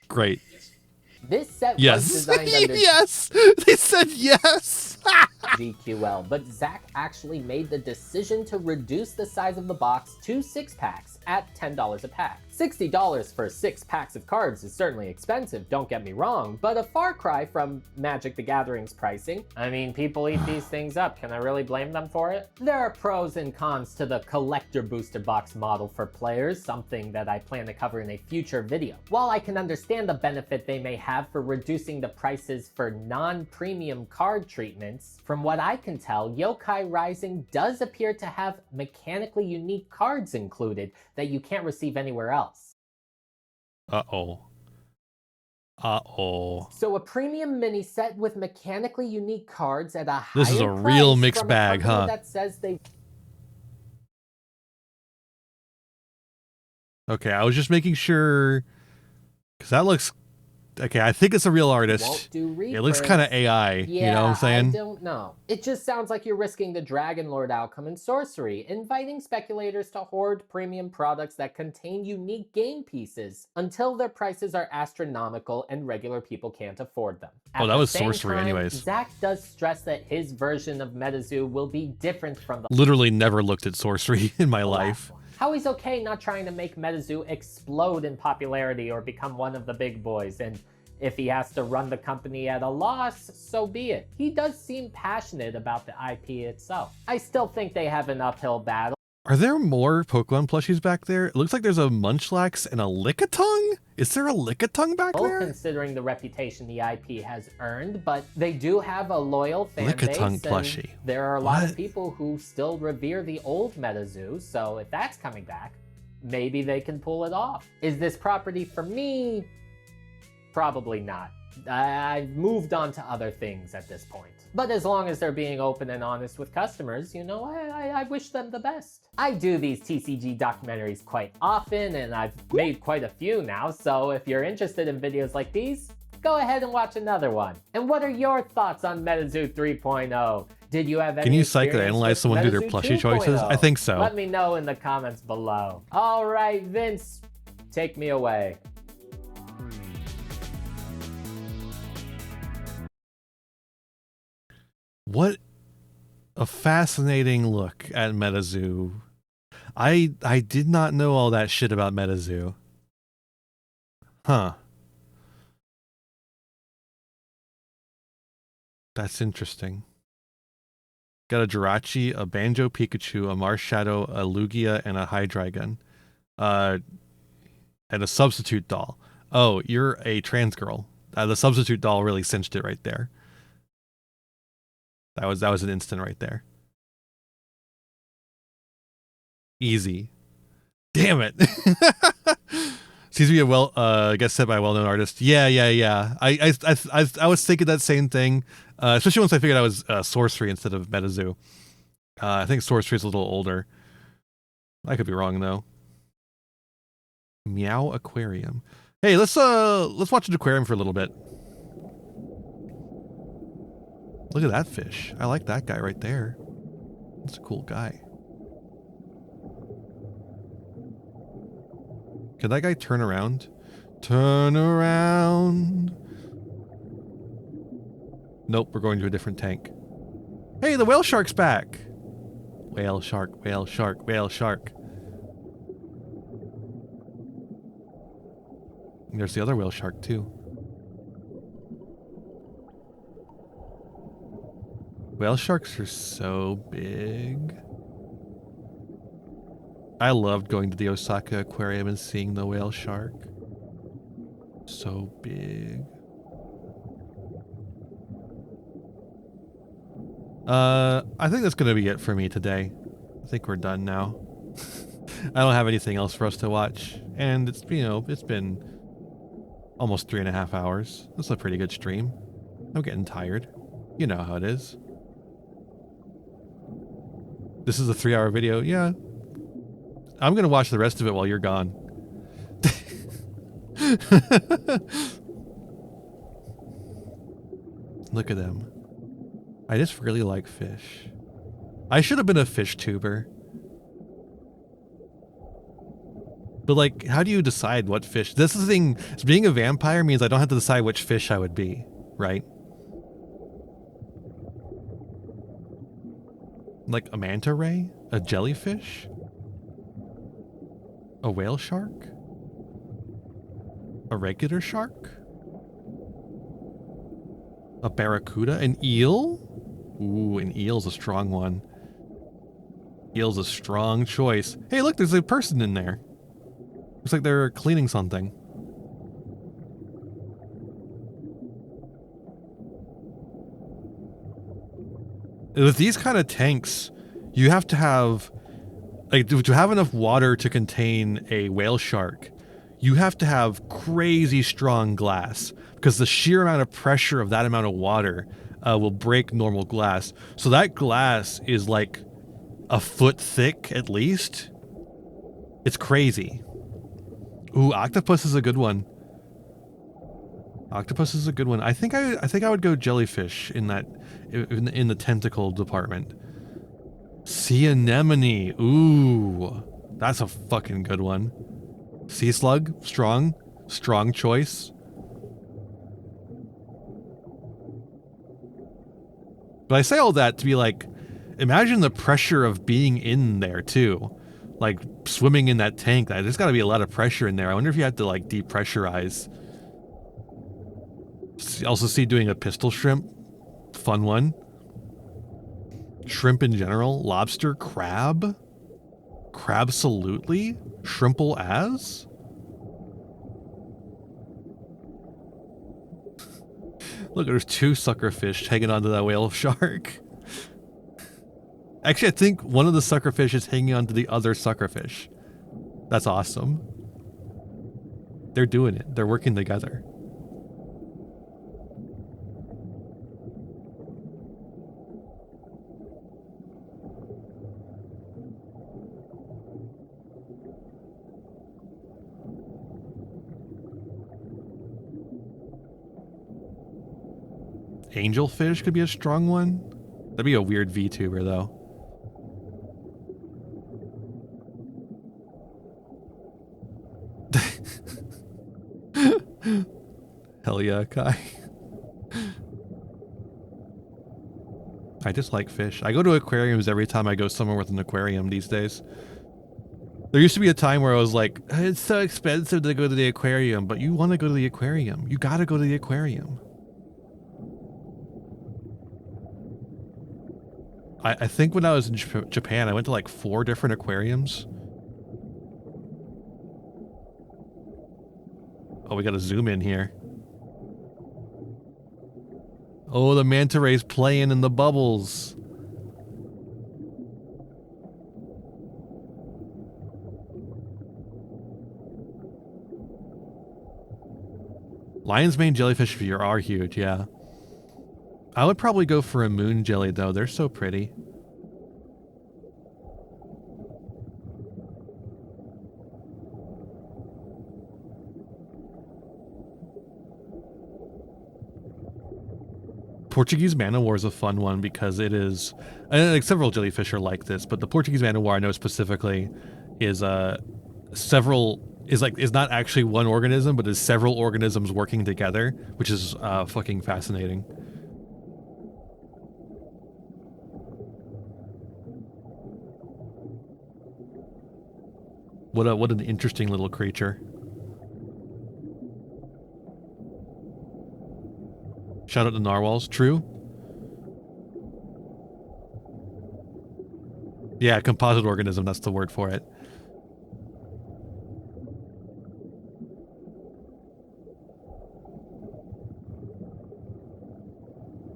Great. This set was Yes. designed under Yes. They said yes. GQL, but Zach actually made the decision to reduce the size of the box to 6-packs at $10 a pack. $60 for 6 packs of cards is certainly expensive, don't get me wrong, but a far cry from Magic the Gathering's pricing. I mean, people eat these things up, can I really blame them for it? There are pros and cons to the collector booster box model for players, something that I plan to cover in a future video. While I can understand the benefit they may have for reducing the prices for non-premium card treatments, from what I can tell, Yokai Rising does appear to have mechanically unique cards included that you can't receive anywhere else. Uh-oh. Uh-oh. So a premium mini set with mechanically unique cards at a higher This is a real price mixed from a bag, company huh? that says they Okay, I was just making sure, because that looks... Okay, I think it's a real artist. won't do It looks reprints. kind of AI, Yeah, you know what I'm saying? I don't know. It just sounds like you're risking the Dragon Lord outcome in Sorcery, inviting speculators to hoard premium products that contain unique game pieces until their prices are astronomical and regular people can't afford them. Oh, At that the was same Sorcery time, anyways. Zach does stress that his version of MetaZoo will be different from the Literally never looked at sorcery in my life. How he's okay not trying to make MetaZoo explode in popularity or become one of the big boys, and if he has to run the company at a loss, so be it. He does seem passionate about the IP itself. I still think they have an uphill battle. Are there more Pokemon plushies back there? It looks like there's a Munchlax and a Lickitung? Is there a Lickitung back there? Considering the reputation the IP has earned, but they do have a loyal fan Lickitung base, plushie. and there are a lot of What? people who still revere the old MetaZoo, so if that's coming back, maybe they can pull it off. Is this property for me? Probably not. I've moved on to other things at this point. But as long as they're being open and honest with customers, you know, I wish them the best. I do these TCG documentaries quite often, and I've made quite a few now, so if you're interested in videos like these, go ahead and watch another one. And what are your thoughts on MetaZoo 3.0? Did you have any Can you experience psychoanalyze with someone through their MetaZoo plushie choices? 2.0? I think so. Let me know in the comments below. All right, Vince, take me away. What a fascinating look at MetaZoo. I did not know all that shit about MetaZoo. Huh. That's interesting. Got a Jirachi, a Banjo Pikachu, a Marshadow, a Lugia, and a Hydreigon. And a substitute doll. Oh, you're a trans girl. The substitute doll really cinched it right there. That was an instant right there. Easy. Damn it. Seems to be a gets set by a well-known artist. Yeah. I was thinking that same thing, especially once I figured out it was Sorcery instead of MetaZoo. I think Sorcery is a little older. I could be wrong though. Meow Aquarium. Hey, let's watch an aquarium for a little bit. Look at that fish. I like that guy right there. That's a cool guy. Can that guy turn around? Turn around. Nope, we're going to a different tank. Hey, the whale shark's back. Whale shark, whale shark, whale shark. And there's the other whale shark too. Whale sharks are so big. I loved going to the Osaka Aquarium and seeing the whale shark. So big. I think that's gonna be it for me today. I think we're done now. I don't have anything else for us to watch. And it's, you know, it's been almost 3.5 hours. That's a pretty good stream. I'm getting tired. You know how it is. This is a 3-hour video. Yeah. I'm going to watch the rest of it while you're gone. Look at them. I just really like fish. I should have been a fish tuber. But like, how do you decide what fish? This is the thing. Being a vampire means I don't have to decide which fish I would be, right? Like a manta ray? A jellyfish? A whale shark? A regular shark? A barracuda? An eel? Ooh, an eel's a strong one. Eel's a strong choice. Hey, look, there's a person in there. Looks like they're cleaning something. With these kind of tanks, you have to have, like, to have enough water to contain a whale shark, you have to have crazy strong glass, because the sheer amount of pressure of that amount of water will break normal glass. So that glass is like a foot thick at least. It's crazy. Ooh, octopus is a good one. Octopus is a good one. I think I would go jellyfish in that, in the tentacle department. Sea anemone. Ooh, that's a fucking good one. Sea slug, strong choice. But I say all that to be like, imagine the pressure of being in there too. Like swimming in that tank, there's got to be a lot of pressure in there. I wonder if you have to like depressurize. Also see doing a pistol shrimp, fun one. Shrimp in general, lobster, crab, crab-solutely, shrimple as. Look, there's 2 suckerfish hanging onto that whale shark. Actually, I think one of the suckerfish is hanging onto the other suckerfish. That's awesome. They're doing it. They're working together. Angelfish could be a strong one. That'd be a weird VTuber though. Hell yeah, Kai. I just like fish. I go to aquariums every time I go somewhere with an aquarium these days. There used to be a time where I was like, it's so expensive to go to the aquarium, but you want to go to the aquarium. You gotta go to the aquarium. I think when I was in Japan, I went to like 4 different aquariums. Oh, we gotta zoom in here. Oh, the manta ray's playing in the bubbles. Lion's mane jellyfish are huge, yeah. I would probably go for a moon jelly though, they're so pretty. Portuguese man-o-war is a fun one because it is, and like several jellyfish are like this, but the Portuguese man-o-war I know specifically is is not actually one organism, but is several organisms working together, which is fucking fascinating. What an interesting little creature. Shout out to narwhals. True. Yeah, composite organism, that's the word for it.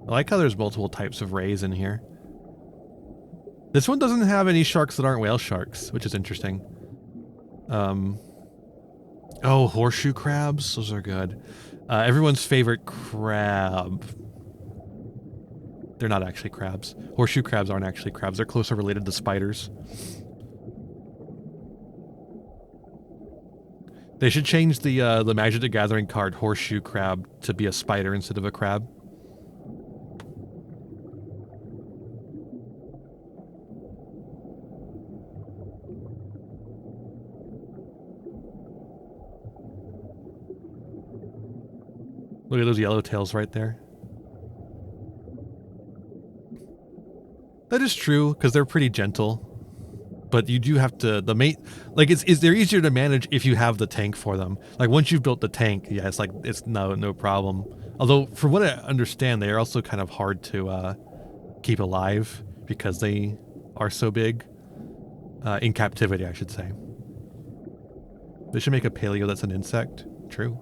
I like how there's multiple types of rays in here. This one doesn't have any sharks that aren't whale sharks, which is interesting. Oh, horseshoe crabs. Those are good. Everyone's favorite crab. They're not actually crabs. Horseshoe crabs aren't actually crabs. They're closer related to spiders. They should change the Magic the Gathering card Horseshoe Crab to be a spider instead of a crab. Look at those yellow tails right there. That is true, because they're pretty gentle. But you do have to, they're easier to manage if you have the tank for them. Like once you've built the tank, yeah, it's no problem. Although from what I understand, they are also kind of hard to keep alive because they are so big. In captivity, I should say. They should make a paleo that's an insect. True.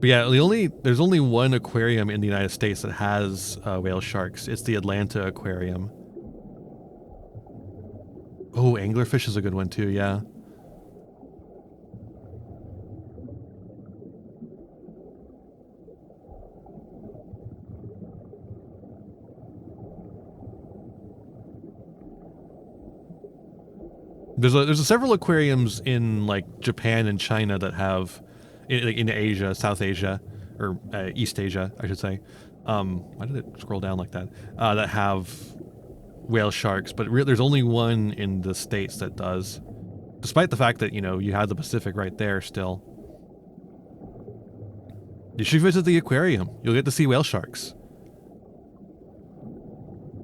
But yeah, there's only one aquarium in the United States that has whale sharks. It's the Atlanta Aquarium. Oh, anglerfish is a good one too, yeah. There's several aquariums in like Japan and China that have in Asia, South Asia, or East Asia, I should say. Why did it scroll down like that? That have whale sharks, but there's only one in the States that does. Despite the fact that, you have the Pacific right there still. You should visit the aquarium. You'll get to see whale sharks.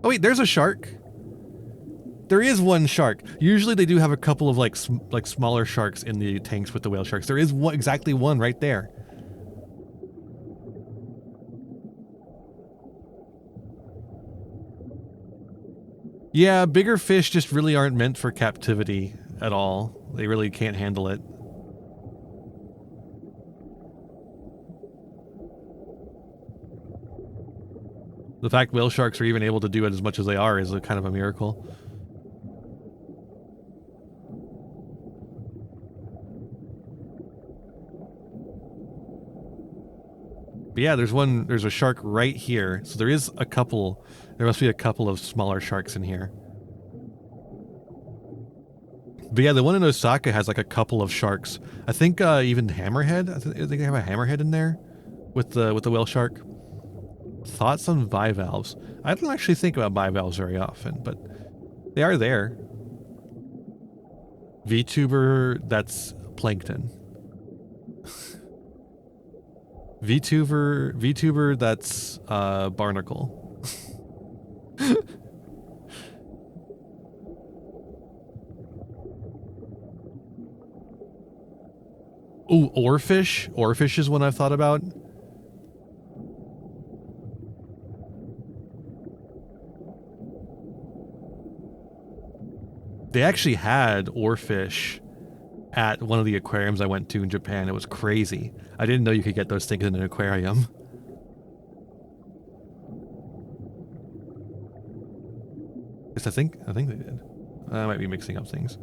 Oh wait, there's a shark. There is one shark. Usually they do have a couple of like smaller sharks in the tanks with the whale sharks. There is exactly one right there. Yeah, bigger fish just really aren't meant for captivity at all. They really can't handle it. The fact whale sharks are even able to do it as much as they are is a kind of a miracle. But yeah, there's a shark right here. So there must be a couple of smaller sharks in here. But yeah, the one in Osaka has like a couple of sharks. I think even hammerhead, I think they have a hammerhead in there with the whale shark. Thoughts on bivalves? I don't actually think about bivalves very often, but they are there. VTuber, that's plankton. VTuber, that's barnacle. Ooh, oarfish. Oarfish is one I've thought about. They actually had oarfish at one of the aquariums I went to in Japan. It was crazy. I didn't know you could get those things in an aquarium. Yes, I think they did. I might be mixing up things.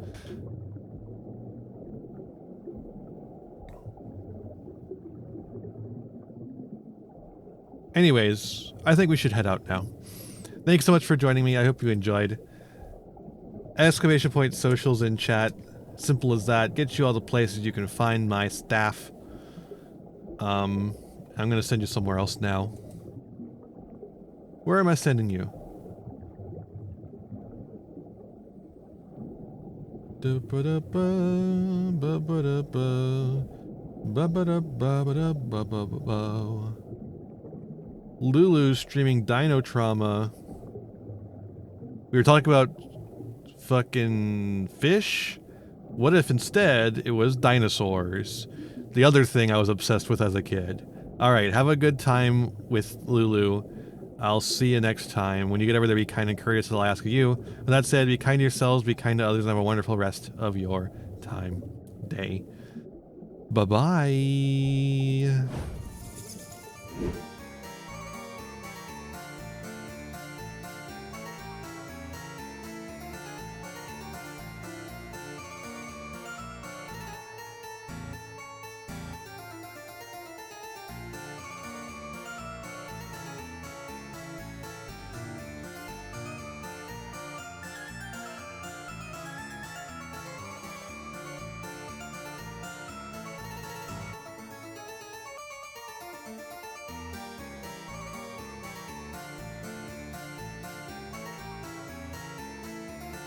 Anyways, I think we should head out now. Thanks so much for joining me. I hope you enjoyed. Exclamation point socials in chat. Simple as that. Get you all the places you can find my staff. I'm gonna send you somewhere else now. Where am I sending you? Lulu's streaming Dino Trauma. We were talking about fucking fish. What if instead it was dinosaurs? The other thing I was obsessed with as a kid. Alright, have a good time with Lulu. I'll see you next time. When you get over there, be kind and courteous as I'll ask you. With that said, be kind to yourselves, be kind to others, and have a wonderful rest of your day. Bye-bye.